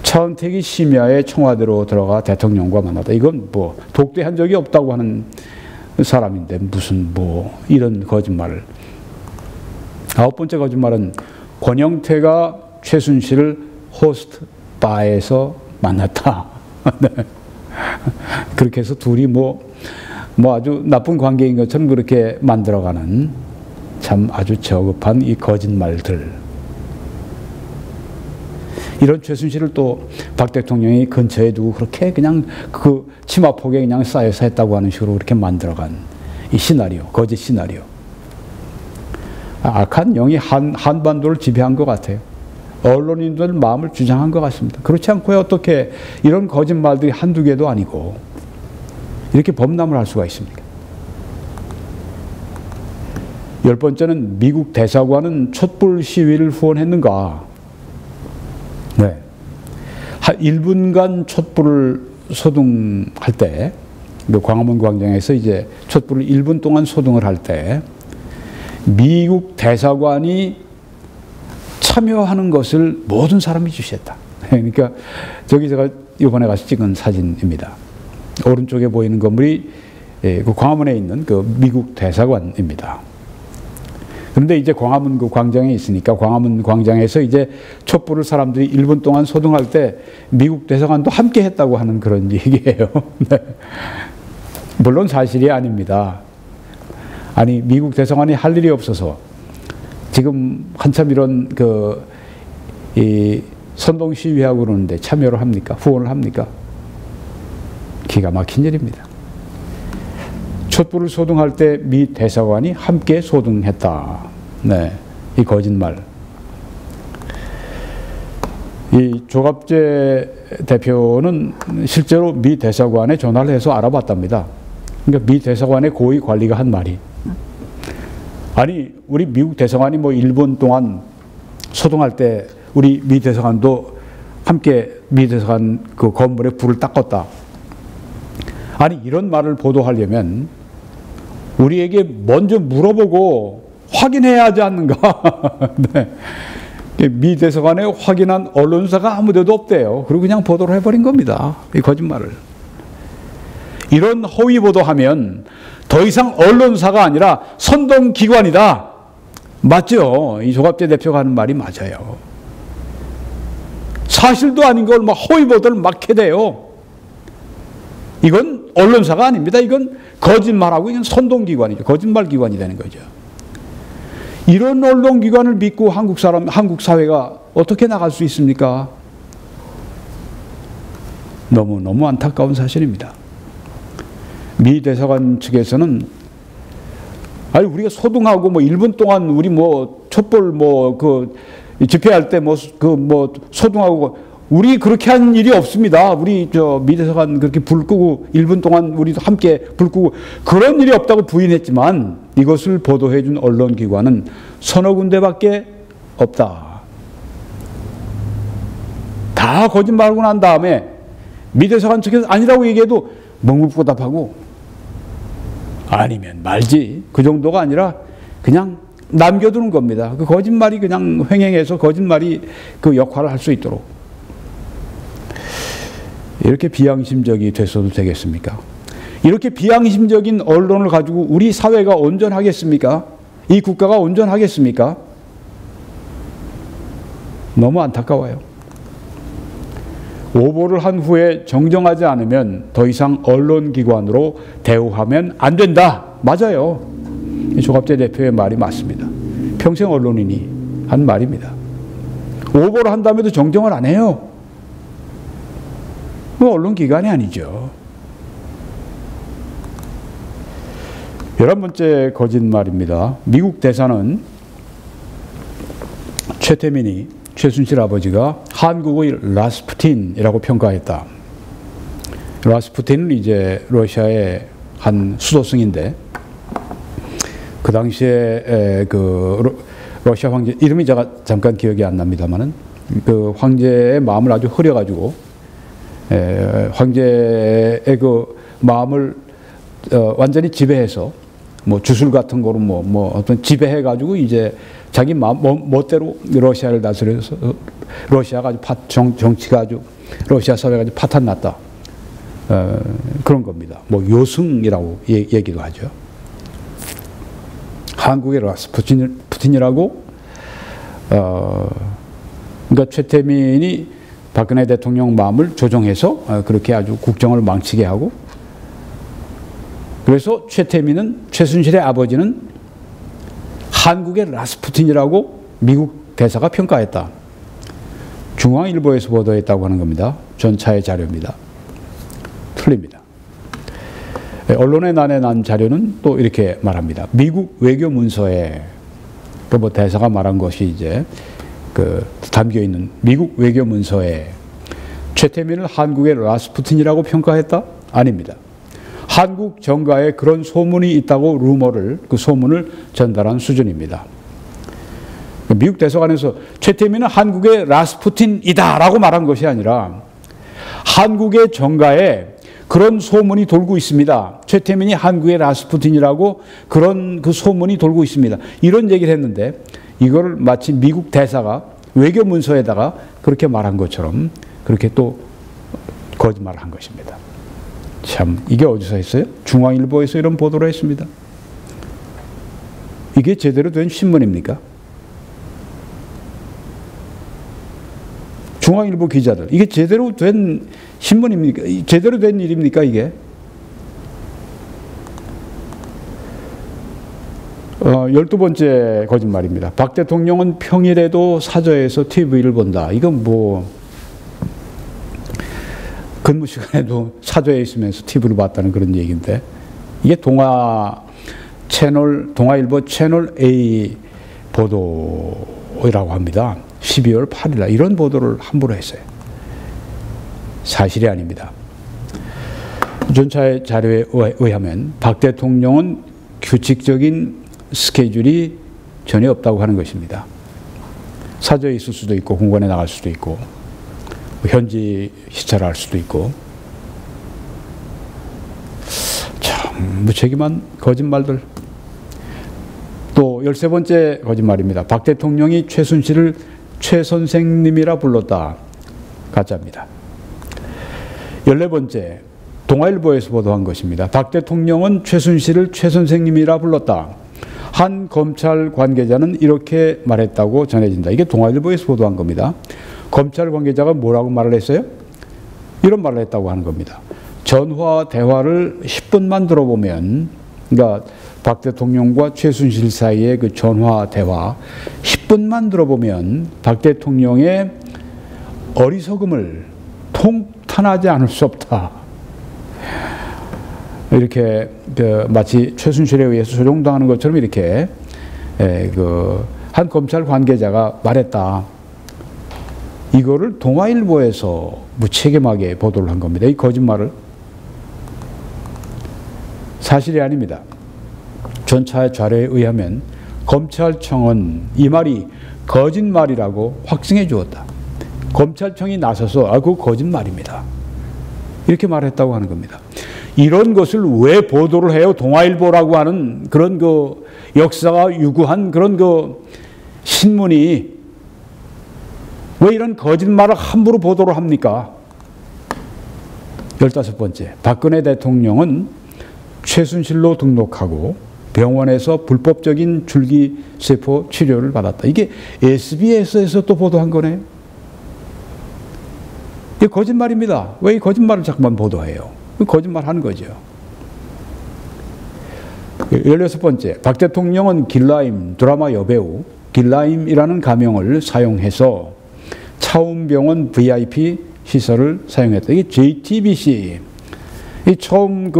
차은택이 심야에 청와대로 들어가 대통령과 만났다. 이건 뭐 독대한 적이 없다고 하는 사람인데 무슨 뭐 이런 거짓말을. 9번째 거짓말은 권영태가 최순실을 호스트 바에서 만났다. 네. 그렇게 해서 둘이 뭐 아주 나쁜 관계인 것처럼 그렇게 만들어가는 참 아주 저급한 이 거짓말들. 이런 최순실을 또 박 대통령이 근처에 두고 그렇게 그냥 그 치마폭에 그냥 쌓여서 했다고 하는 식으로 그렇게 만들어간 이 시나리오, 거짓 시나리오. 악한 영이 한반도를 지배한 것 같아요. 언론인들 마음을 주장한 것 같습니다. 그렇지 않고 어떻게 이런 거짓말들이 한두 개도 아니고 이렇게 범람을 할 수가 있습니까? 10번째는 미국 대사관은 촛불 시위를 후원했는가? 네. 1분간 촛불을 소등할 때, 광화문 광장에서 이제 촛불을 1분 동안 소등을 할 때, 미국 대사관이 참여하는 것을 모든 사람이 주시했다. 그러니까 저기 제가 이번에 가서 찍은 사진입니다. 오른쪽에 보이는 건물이 그 광화문에 있는 그 미국 대사관입니다. 그런데 이제 광화문 그 광장에 있으니까 광화문 광장에서 이제 촛불을 사람들이 1분 동안 소등할 때 미국 대사관도 함께 했다고 하는 그런 얘기예요. 네. 물론 사실이 아닙니다. 아니, 미국 대사관이 할 일이 없어서 지금 한참 이런 이 선동 시위하고 그러는데 참여를 합니까? 후원을 합니까? 기가 막힌 일입니다. 촛불을 소등할 때 미 대사관이 함께 소등했다. 네, 이 거짓말. 이 조갑재 대표는 실제로 미 대사관에 전화를 해서 알아봤답니다. 그러니까 미 대사관의 고위 관리가 한 말이, 아니 우리 미국 대사관이 뭐 1분 동안 소등할 때 우리 미 대사관도 함께 미 대사관 그 건물에 불을 딱 껐다. 아니 이런 말을 보도하려면 우리에게 먼저 물어보고 확인해야 하지 않는가. 네. 미 대사관에 확인한 언론사가 아무데도 없대요. 그리고 그냥 보도를 해버린 겁니다. 이 거짓말을. 이런 허위 보도하면 더 이상 언론사가 아니라 선동기관이다. 맞죠? 이 조갑재 대표가 하는 말이 맞아요. 사실도 아닌 걸 막 허위 보도를 막 해대요. 이건 언론사가 아닙니다. 이건 거짓말하고 이건 선동기관이죠. 거짓말기관이 되는 거죠. 이런 언론기관을 믿고 한국 사회가 어떻게 나갈 수 있습니까? 너무너무 안타까운 사실입니다. 미 대사관 측에서는 아니 우리가 소등하고 뭐 1분 동안 우리 뭐 촛불 뭐 그 집회할 때 뭐 소등하고 우리 그렇게 한 일이 없습니다. 우리 저 미 대사관 그렇게 불 끄고 1분 동안 우리도 함께 불 끄고 그런 일이 없다고 부인했지만 이것을 보도해 준 언론기관은 서너 군데밖에 없다. 다 거짓말하고 난 다음에 미 대사관 측에서 아니라고 얘기해도 멍물보답하고 아니면 말지 그 정도가 아니라 그냥 남겨두는 겁니다. 그 거짓말이 그냥 횡행해서 거짓말이 그 역할을 할 수 있도록. 이렇게 비양심적이 됐어도 되겠습니까? 이렇게 비양심적인 언론을 가지고 우리 사회가 온전하겠습니까? 이 국가가 온전하겠습니까? 너무 안타까워요. 오보를 한 후에 정정하지 않으면 더 이상 언론기관으로 대우하면 안 된다. 맞아요. 조갑재 대표의 말이 맞습니다. 평생 언론인이 한 말입니다. 오보를 한 다음에도 정정을 안 해요. 언론기관이 아니죠. 11번째 거짓말입니다. 미국 대사는 최태민이 최순실 아버지가 한국의 라스푸틴이라고 평가했다. 라스푸틴은 이제 러시아의 한 수도승인데 그 당시에 그 러시아 황제 이름이 제가 잠깐 기억이 안 납니다만은 그 황제의 마음을 아주 흐려가지고 황제의 그 마음을 완전히 지배해서 뭐 주술 같은 거로 뭐 어떤 지배해가지고 이제 자기 멋대로 러시아를 다스려서 러시아가 아주 정치가 아주 러시아 사회가 아주 파탄났다. 그런 겁니다. 뭐 요승이라고 얘기도 하죠. 한국의 라스푸틴이라고 그러니까 최태민이 박근혜 대통령 마음을 조종해서 그렇게 아주 국정을 망치게 하고 그래서 최순실의 아버지는 한국의 라스푸틴이라고 미국 대사가 평가했다. 중앙일보에서 보도했다고 하는 겁니다. 전차의 자료입니다. 틀립니다. 언론의 난에 난 자료는 또 이렇게 말합니다. 미국 외교 문서에 그 뭐 대사가 말한 것이 이제 그 담겨 있는 미국 외교 문서에 최태민을 한국의 라스푸틴이라고 평가했다? 아닙니다. 한국 정가에 그런 소문이 있다고 그 소문을 전달한 수준입니다. 미국 대사관에서 최태민은 한국의 라스푸틴이다라고 말한 것이 아니라 한국의 정가에 그런 소문이 돌고 있습니다. 최태민이 한국의 라스푸틴이라고 그런 그 소문이 돌고 있습니다. 이런 얘기를 했는데 이걸 마치 미국 대사가 외교 문서에다가 그렇게 말한 것처럼 그렇게 또 거짓말을 한 것입니다. 참 이게 어디서 했어요? 중앙일보에서 이런 보도를 했습니다. 이게 제대로 된 신문입니까? 중앙일보 기자들 이게 제대로 된 신문입니까? 제대로 된 일입니까 이게? 12번째 거짓말입니다. 박 대통령은 평일에도 사저에서 TV를 본다. 이건 뭐 근무 시간에도 사저에 있으면서 TV를 봤다는 그런 얘기인데 이게 동아일보 채널 A 보도라고 합니다. 12월 8일 날 이런 보도를 함부로 했어요. 사실이 아닙니다. 전차의 자료에 의하면 박 대통령은 규칙적인 스케줄이 전혀 없다고 하는 것입니다. 사저에 있을 수도 있고 공관에 나갈 수도 있고 현지 시찰을 할 수도 있고 참 무책임한 거짓말들. 또 13번째 거짓말입니다. 박 대통령이 최순실을 최 선생님이라 불렀다. 가짜입니다. 14번째 동아일보에서 보도한 것입니다. 박 대통령은 최순실을 최 선생님이라 불렀다. 한 검찰 관계자는 이렇게 말했다고 전해진다. 이게 동아일보에서 보도한 겁니다. 검찰 관계자가 뭐라고 말을 했어요? 이런 말을 했다고 하는 겁니다. 전화 대화를 10분만 들어보면 그러니까 박 대통령과 최순실 사이의 그 전화 대화 10분만 들어보면 박 대통령의 어리석음을 통탄하지 않을 수 없다. 이렇게 마치 최순실에 의해서 조종당하는 것처럼 이렇게 한 검찰 관계자가 말했다. 이거를 동아일보에서 무책임하게 보도를 한 겁니다. 이 거짓말을. 사실이 아닙니다. 전차 자료에 의하면 검찰청은 이 말이 거짓말이라고 확증해 주었다. 검찰청이 나서서 그거 거짓말입니다. 이렇게 말했다고 하는 겁니다. 이런 것을 왜 보도를 해요? 동아일보라고 하는 그런 역사가 유구한 그런 신문이 왜 이런 거짓말을 함부로 보도를 합니까? 15번째, 박근혜 대통령은 최순실로 등록하고 병원에서 불법적인 줄기세포 치료를 받았다. 이게 SBS에서 또 보도한 거네. 이게 거짓말입니다. 왜 이 거짓말을 자꾸만 보도해요? 거짓말 하는 거죠. 16번째, 박 대통령은 길라임 드라마 여배우 길라임이라는 가명을 사용해서 차움병원 VIP 시설을 사용했다. 이게 JTBC. 이 처음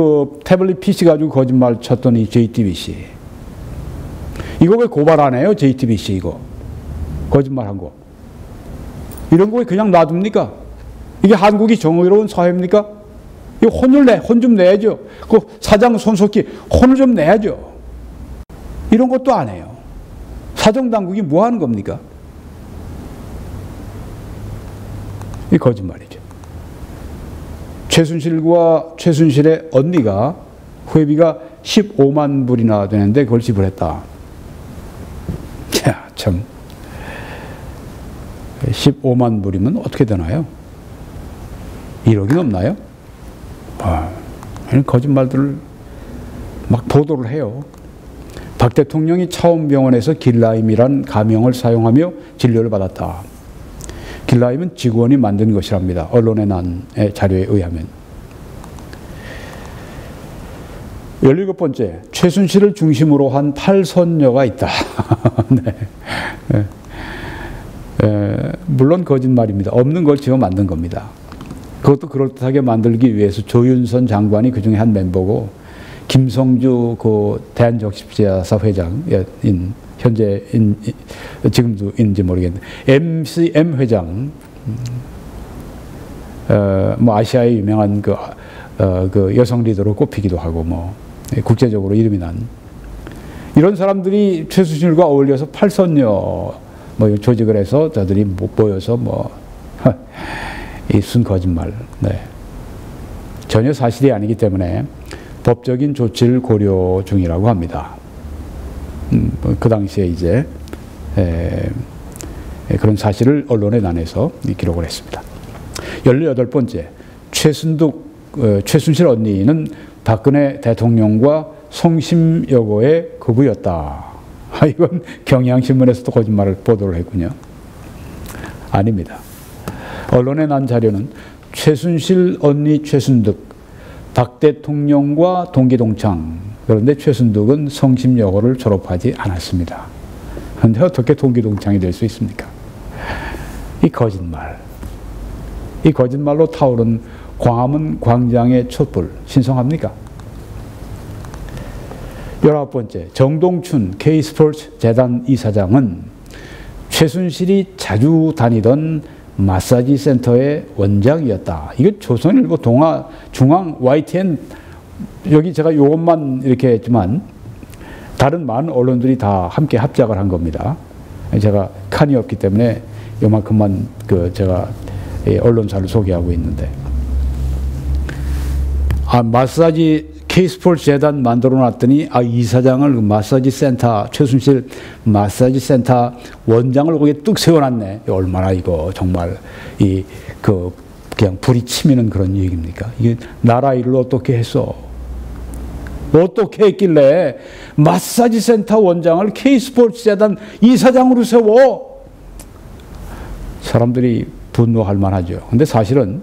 태블릿 PC 가지고 거짓말 쳤던 이 JTBC. 이거 왜 고발 안 해요? JTBC 이거. 거짓말 한 거. 이런 거 왜 그냥 놔둡니까? 이게 한국이 정의로운 사회입니까? 이거 혼 좀 내야죠. 그 사장 손석희 혼을 좀 내야죠. 이런 것도 안 해요. 사정당국이 뭐 하는 겁니까? 이 거짓말이죠. 최순실과 최순실의 언니가 회비가 15만 불이나 되는데 그걸 지불했다. 야, 참. 15만 불이면 어떻게 되나요? 1억이 넘나요? 거짓말들을 막 보도를 해요. 박 대통령이 차움병원에서 길라임이란 가명을 사용하며 진료를 받았다. 길라임은 직원이 만든 것이랍니다. 언론에 난 자료에 의하면. 17번째, 최순실을 중심으로 한 8선녀가 있다. 네. 물론 거짓말입니다. 없는 걸 지어 만든 겁니다. 그것도 그럴듯하게 만들기 위해서 조윤선 장관이 그 중에 한 멤버고, 김성주 대한적십자사 회장인 현재인 지금도 있는지 모르겠는데 MCM 회장, 아시아의 유명한 여성 리더로 꼽히기도 하고 국제적으로 이름이 난 이런 사람들이 최순실과 어울려서 팔선녀 조직을 해서 저들이 모여서 이 순 거짓말. 네. 전혀 사실이 아니기 때문에 법적인 조치를 고려 중이라고 합니다. 그 당시에 이제 그런 사실을 언론에 난해서 기록을 했습니다. 18번째, 최순실 언니는 박근혜 대통령과 성심 여고의 거부였다. 이건 경향신문에서도 거짓말을 보도를 했군요. 아닙니다. 언론에 난 자료는 최순실 언니 최순득, 박 대통령과 동기동창. 그런데 최순득은 성심여고를 졸업하지 않았습니다. 그런데 어떻게 동기동창이 될 수 있습니까? 이 거짓말. 이 거짓말로 타오른 광화문 광장의 촛불 신성합니까? 19번째, 정동춘 K스포츠 재단 이사장은 최순실이 자주 다니던 마사지 센터의 원장이었다. 이거 조선일보 중앙 YTN, 여기 제가 이것만 이렇게 했지만 다른 많은 언론들이 다 함께 합작을 한 겁니다. 제가 칸이 없기 때문에 요만큼만 제가 언론사를 소개하고 있는데, 마사지 K스포츠 재단 만들어 놨더니 이사장을 마사지 센터, 최순실 마사지 센터 원장을 거기에 뚝 세워놨네. 얼마나 이거 정말 그냥 불이 치미는 그런 얘기입니까? 이게 나라 일을 어떻게 했어? 어떻게 했길래 마사지 센터 원장을 K스포츠 재단 이사장으로 세워? 사람들이 분노할 만하죠. 근데 사실은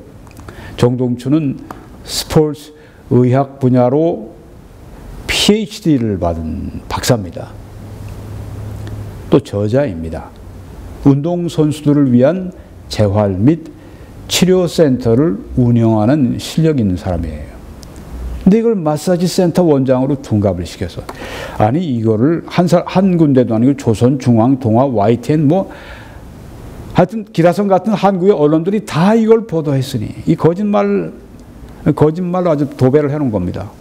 정동춘은 스포츠 의학 분야로 PhD를 받은 박사입니다. 또 저자입니다. 운동선수들을 위한 재활 및 치료센터를 운영하는 실력 있는 사람이에요. 근데 이걸 마사지 센터 원장으로 둔갑을 시켜서, 아니 이거를 한 군데도 아니고 조선, 중앙, 동아, YTN 뭐 하여튼 기라성 같은 한국의 언론들이 다 이걸 보도했으니 이 거짓말로 아주 도배를 해놓은 겁니다.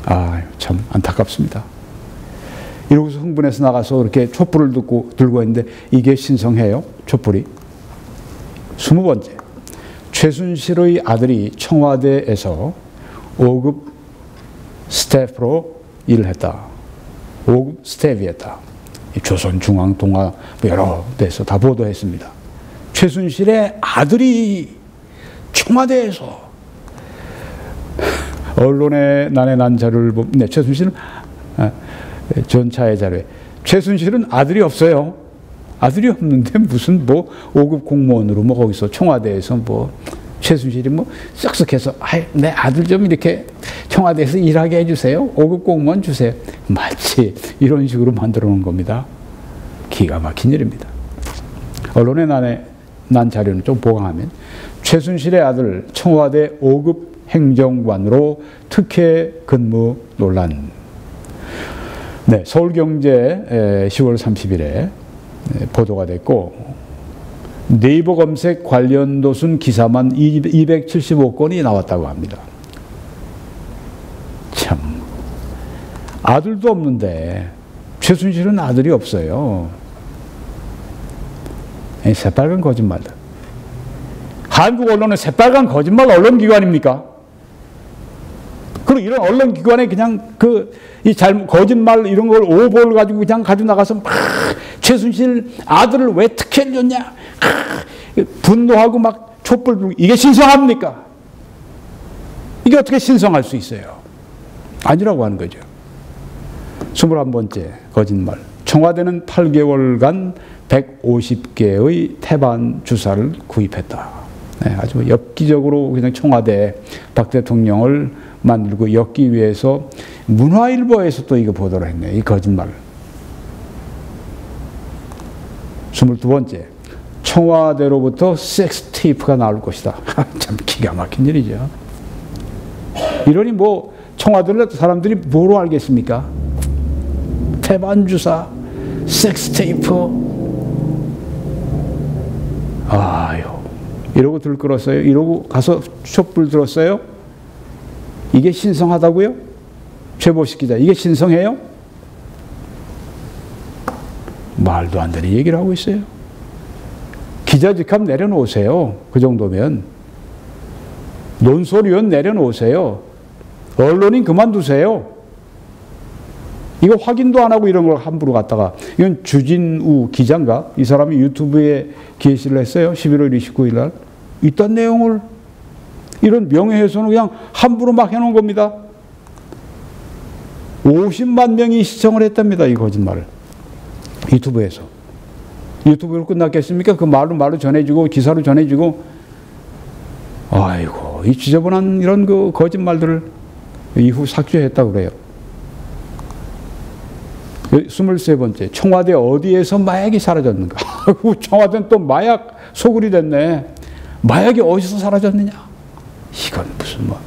아, 참 안타깝습니다. 이러고서 흥분해서 나가서 이렇게 촛불을 들고 있는데 이게 신성해요? 촛불이. 20번째, 최순실의 아들이 청와대에서 5급 스태프로 일을 했다. 5급 스태프였다. 조선, 중앙, 동아 여러 데서 다 보도했습니다. 최순실의 아들이 청와대에서 언론의 난에 난 자료를 보면, 최순실은 전차의 자료에 최순실은 아들이 없어요. 아들이 없는데 무슨 뭐 5급 공무원으로 뭐 거기서 청와대에서 뭐 최순실이 뭐 쓱쓱해서 내 아들 좀 이렇게 청와대에서 일하게 해주세요. 5급 공무원 주세요. 마치 이런 식으로 만들어 놓은 겁니다. 기가 막힌 일입니다. 언론의 난에 난 자료는 좀 보강하면 최순실의 아들 청와대 5급 행정관으로 특혜 근무 논란. 네, 서울경제 10월 30일에 보도가 됐고, 네이버 검색 관련도 순 기사만 275건이 나왔다고 합니다. 참, 아들도 없는데 최순실은 아들이 없어요. 새빨간 거짓말들. 한국 언론은 새빨간 거짓말 언론기관입니까? 그리고 이런 언론기관에 그냥 이 거짓말 이런 걸 오보를 가지고 그냥 가지고 나가서 막 최순실 아들을 왜 특혜를 줬냐? 분노하고 막 촛불 들고, 이게 신성합니까? 이게 어떻게 신성할 수 있어요? 아니라고 하는 거죠. 21번째 거짓말. 청와대는 8개월간 150개의 태반 주사를 구입했다. 네, 아주 엽기적으로 그냥 청와대 박 대통령을 만들고 엮기 위해서 문화일보에서 또 이거 보도를 했네. 이 거짓말. 22번째. 청와대로부터 섹스 테이프가 나올 것이다. 참 기가 막힌 일이죠. 이러니 뭐 청와대 사람들이 뭐로 알겠습니까? 태반 주사, 섹스 테이프. 아유, 이러고 들끓었어요. 이러고 가서 촛불 들었어요. 이게 신성하다고요? 최보식 기자, 이게 신성해요? 말도 안 되는 얘기를 하고 있어요. 기자직함 내려놓으세요. 그 정도면. 논설위원 내려놓으세요. 언론인 그만두세요. 이거 확인도 안 하고 이런 걸 함부로 갖다가, 이건 주진우 기자인가? 이 사람이 유튜브에 게시를 했어요. 11월 29일 날. 이딴 내용을, 이런 명예훼손을 그냥 함부로 막 해놓은 겁니다. 50만 명이 시청을 했답니다. 이 거짓말을. 유튜브에서. 유튜브로 끝났겠습니까? 그 말로 전해지고 기사로 전해지고, 아이고, 이 지저분한 이런 그 거짓말들을 이후 삭제했다고 그래요. 23번째, 청와대 어디에서 마약이 사라졌는가? 청와대는 또 마약 소굴이 됐네. 마약이 어디서 사라졌느냐? 이건 무슨 뭐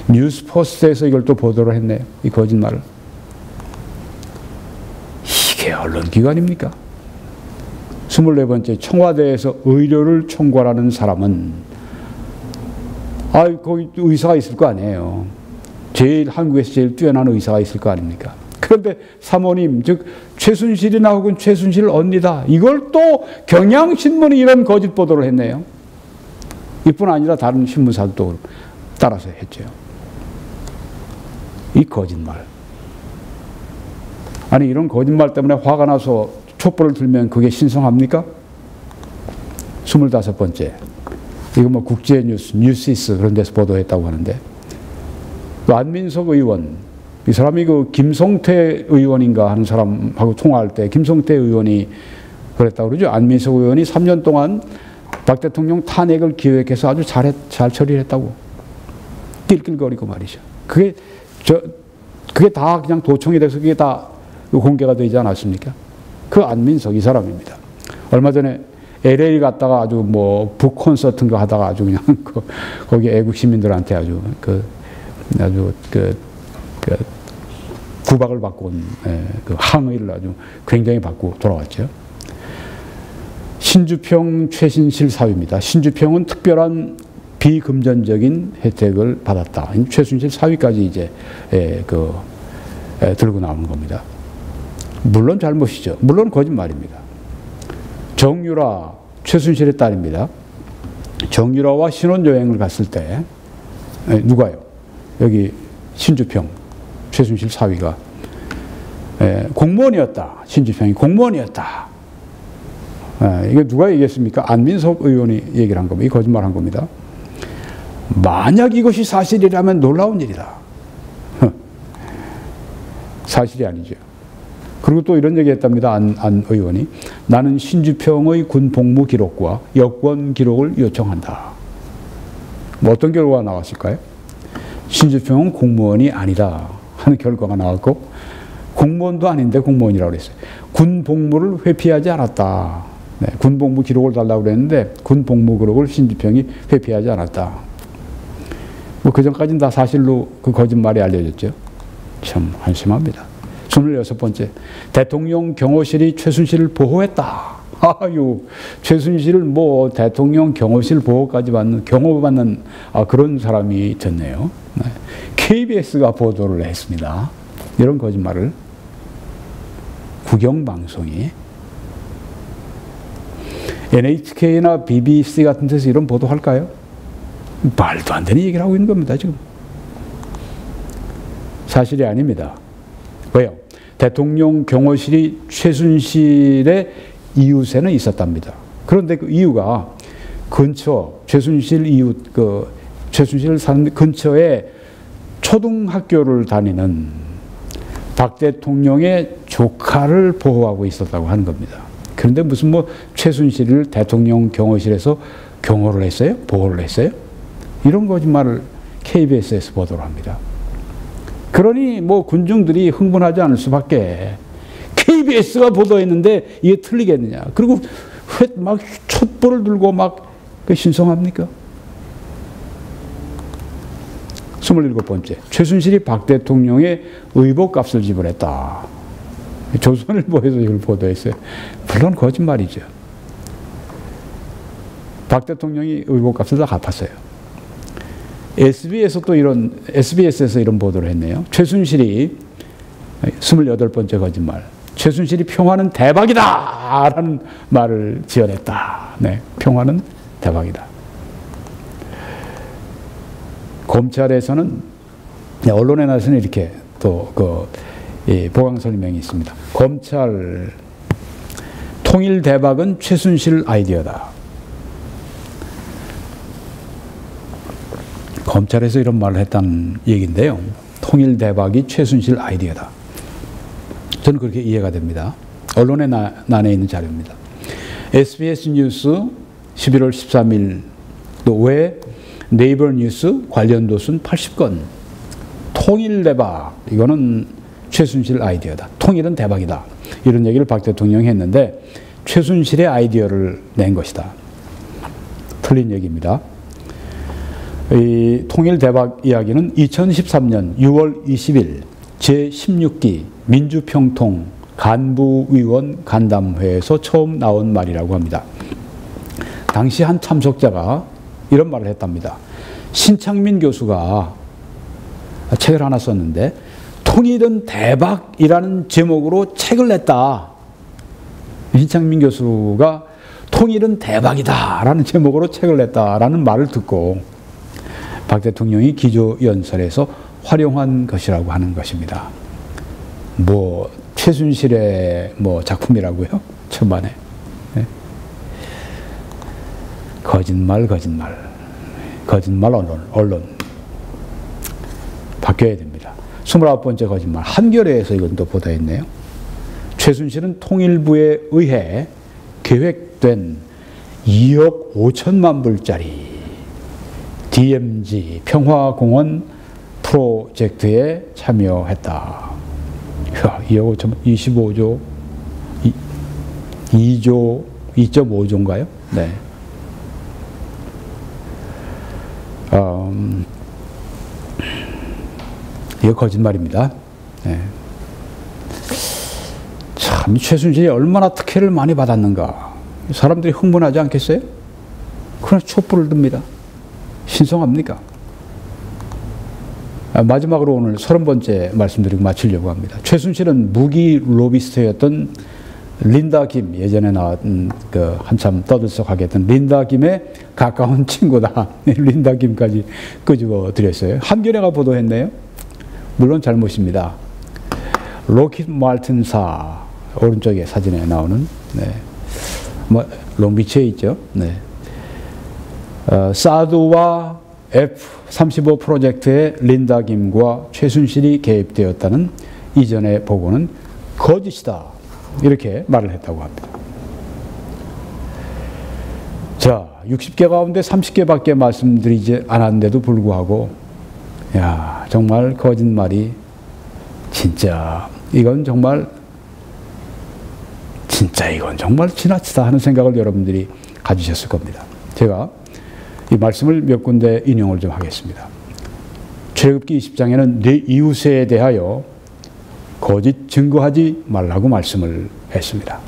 뉴스포스트에서 이걸 또 보도를 했네요. 이 거짓말을. 이게 언론기관입니까? 24번째, 청와대에서 의료를 총괄하는 사람은 거기 의사가 있을 거 아니에요. 한국에서 제일 뛰어난 의사가 있을 거 아닙니까? 그런데 사모님, 즉 최순실이나 혹은 최순실 언니다. 이걸 또 경향신문이 이런 거짓 보도를 했네요. 이뿐 아니라 다른 신문사도 따라서 했죠. 이 거짓말. 아니, 이런 거짓말 때문에 화가 나서 촛불을 들면 그게 신성합니까? 25번째. 이거 뭐 국제뉴스, 뉴시스 그런 데서 보도했다고 하는데, 또 안민석 의원, 이 사람이 그 김성태 의원인가 하는 사람하고 통화할 때 김성태 의원이 그랬다고 그러죠. 안민석 의원이 3년 동안 박 대통령 탄핵을 기획해서 아주 잘 처리를 했다고. 낄낄거리고 말이죠. 그게 그게 다 그냥 도청이 돼서 그게 다 공개가 되지 않았습니까? 그 안민석 이 사람입니다. 얼마 전에 LA 갔다가 아주 뭐 북 콘서트인가 하다가 아주 그냥 거기 애국 시민들한테 아주 구박을 받고 온 그 항의를 아주 굉장히 받고 돌아왔죠. 신주평 최순실 사위입니다. 신주평은 특별한 비금전적인 혜택을 받았다. 최순실 사위까지 이제 들고 나오는 겁니다. 물론 잘못이죠. 물론 거짓말입니다. 정유라, 최순실의 딸입니다. 정유라와 신혼여행을 갔을 때 누가요? 여기 신주평, 최순실 사위가 공무원이었다. 신주평이 공무원이었다. 이거 누가 얘기했습니까? 안민석 의원이 얘기를 한 겁니다. 이 거짓말 한 겁니다. 만약 이것이 사실이라면 놀라운 일이다. 사실이 아니죠. 그리고 또 이런 얘기 했답니다. 안 의원이. 나는 신주평의 군 복무 기록과 여권 기록을 요청한다. 뭐 어떤 결과가 나왔을까요? 신주평은 공무원이 아니다 하는 결과가 나왔고, 공무원도 아닌데 공무원이라고 그랬어요. 군 복무를 회피하지 않았다. 네, 군 복무 기록을 달라고 그랬는데 군 복무 기록을 신주평이 회피하지 않았다. 뭐 그전까지는 다 사실로 그 거짓말이 알려졌죠. 참 한심합니다. 26번째, 대통령 경호실이 최순실을 보호했다. 아유, 최순실을 뭐 대통령 경호실 보호까지 경호받는 그런 사람이 됐네요. 네. KBS가 보도를 했습니다. 이런 거짓말을 국영방송이 NHK나 BBC 같은 데서 이런 보도할까요? 말도 안 되는 얘기를 하고 있는 겁니다, 지금. 사실이 아닙니다. 왜요? 대통령 경호실이 최순실의 이웃에는 있었답니다. 그런데 그 이유가 최순실 사는 근처에 초등학교를 다니는 박 대통령의 조카를 보호하고 있었다고 하는 겁니다. 그런데 무슨 뭐 최순실을 대통령 경호실에서 경호를 했어요? 보호를 했어요? 이런 거짓말을 KBS에서 보도를 합니다. 그러니 뭐 군중들이 흥분하지 않을 수밖에. KBS가 보도했는데 이게 틀리겠느냐. 그리고 왜 막 촛불을 들고 막 신성합니까? 27번째, 최순실이 박 대통령의 의복값을 지불했다. 조선일보에서 이걸 보도했어요. 물론 거짓말이죠. 박 대통령이 의복값을 다 갚았어요. SBS에서 이런 보도를 했네요. 최순실이 28번째 거짓말. 최순실이 평화는 대박이다! 라는 말을 지어냈다. 네, 평화는 대박이다. 검찰에서는, 언론에 나서는 이렇게 또 보강 설명이 있습니다. 검찰 통일 대박은 최순실 아이디어다. 검찰에서 이런 말을 했다는 얘기인데요. 통일 대박이 최순실 아이디어다. 저는 그렇게 이해가 됩니다. 언론에 난해 있는 자료입니다. SBS 뉴스 11월 13일 또 외 네이버 뉴스 관련 도순 80건. 통일 대박, 이거는 최순실 아이디어다. 통일은 대박이다. 이런 얘기를 박 대통령이 했는데 최순실의 아이디어를 낸 것이다. 틀린 얘기입니다. 이 통일 대박 이야기는 2013년 6월 20일 제16기 민주평통 간부위원 간담회에서 처음 나온 말이라고 합니다. 당시 한 참석자가 이런 말을 했답니다. 신창민 교수가 책을 하나 썼는데 통일은 대박이라는 제목으로 책을 냈다. 신창민 교수가 통일은 대박이다 라는 제목으로 책을 냈다라는 말을 듣고 박 대통령이 기조연설에서 활용한 것이라고 하는 것입니다. 뭐 최순실의 뭐 작품이라고요? 초반에. 네. 거짓말 언론 바뀌어야 됩니다. 29번째 거짓말. 한겨레에서 이건 또 보도했네요. 최순실은 통일부에 의해 계획된 2억 5천만 불짜리 DMZ 평화공원 프로젝트에 참여했다. 25조, 2조, 2.5조인가요? 네. 이거 거짓말입니다. 네. 참, 최순실이 얼마나 특혜를 많이 받았는가. 사람들이 흥분하지 않겠어요? 그러나 촛불을 듭니다. 신성합니까? 마지막으로 오늘 30번째 말씀드리고 마치려고 합니다. 최순실은 무기 로비스트였던 린다 김, 예전에 나왔던 한참 떠들썩하게 했던 린다 김의 가까운 친구다. 린다 김까지 끄집어 드렸어요. 한겨레가 보도했네요. 물론 잘못입니다. 로킷 마틴사, 오른쪽에 사진에 나오는, 네. 롱비치에 있죠. 네. 사드와 F-35 프로젝트에 린다 김과 최순실이 개입되었다는 이전의 보고는 거짓이다. 이렇게 말을 했다고 합니다. 자, 60개 가운데 30개밖에 말씀드리지 않았는데도 불구하고, 야, 정말 거짓말이 진짜 이건 정말 지나치다 하는 생각을 여러분들이 가지셨을 겁니다. 제가 이 말씀을 몇 군데 인용을 좀 하겠습니다. 출애굽기 20장에는 네 이웃에 대하여 거짓 증거하지 말라고 말씀을 했습니다.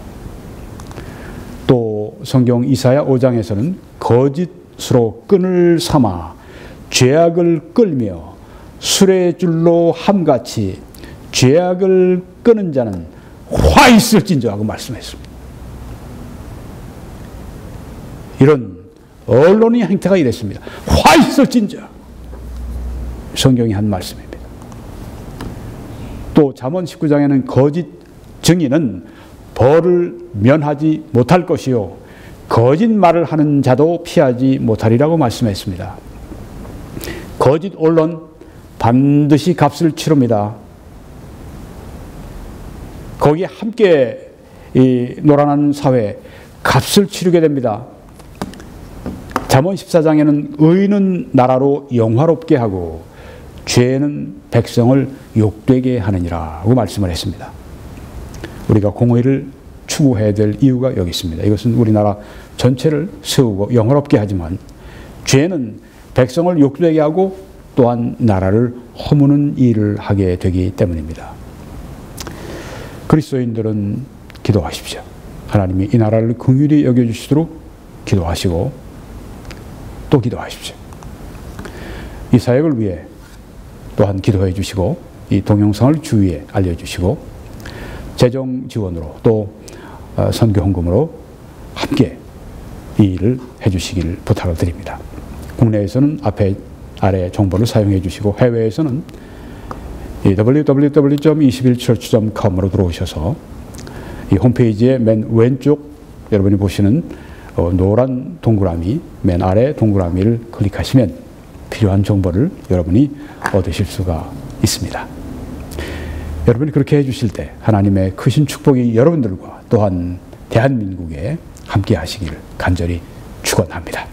또 성경 이사야 5장에서는 거짓으로 끈을 삼아 죄악을 끌며 수레줄로 함같이 죄악을 끄는 자는 화 있을진저 하고 말씀했습니다. 이런 언론의 행태가 이랬습니다. 화 있을진저. 성경이 한 말씀입니다. 또 잠언 19장에는 거짓 증인은 벌을 면하지 못할 것이요 거짓말을 하는 자도 피하지 못하리라고 말씀했습니다. 거짓 언론 반드시 값을 치릅니다. 거기에 함께 놀아나는 사회 값을 치르게 됩니다. 잠언 14장에는 의는 나라로 영화롭게 하고 죄는 백성을 욕되게 하느니라고 말씀을 했습니다. 우리가 공의를 추구해야 될 이유가 여기 있습니다. 이것은 우리나라 전체를 세우고 영화롭게 하지만 죄는 백성을 욕되게 하고 또한 나라를 허무는 일을 하게 되기 때문입니다. 그리스도인들은 기도하십시오. 하나님이 이 나라를 긍휼히 여겨주시도록 기도하시고 또 기도하십시오. 이 사역을 위해 또한 기도해 주시고 이 동영상을 주위에 알려주시고 재정 지원으로 또 선교 헌금으로 함께 이 일을 해주시길 부탁을 드립니다. 국내에서는 아래 정보를 사용해 주시고 해외에서는 www.21church.com으로 들어오셔서 이 홈페이지의 맨 왼쪽 여러분이 보시는 노란 동그라미 맨 아래 동그라미를 클릭하시면 필요한 정보를 여러분이 얻으실 수가 있습니다. 여러분이 그렇게 해주실 때 하나님의 크신 축복이 여러분들과 또한 대한민국에 함께 하시기를 간절히 축원합니다.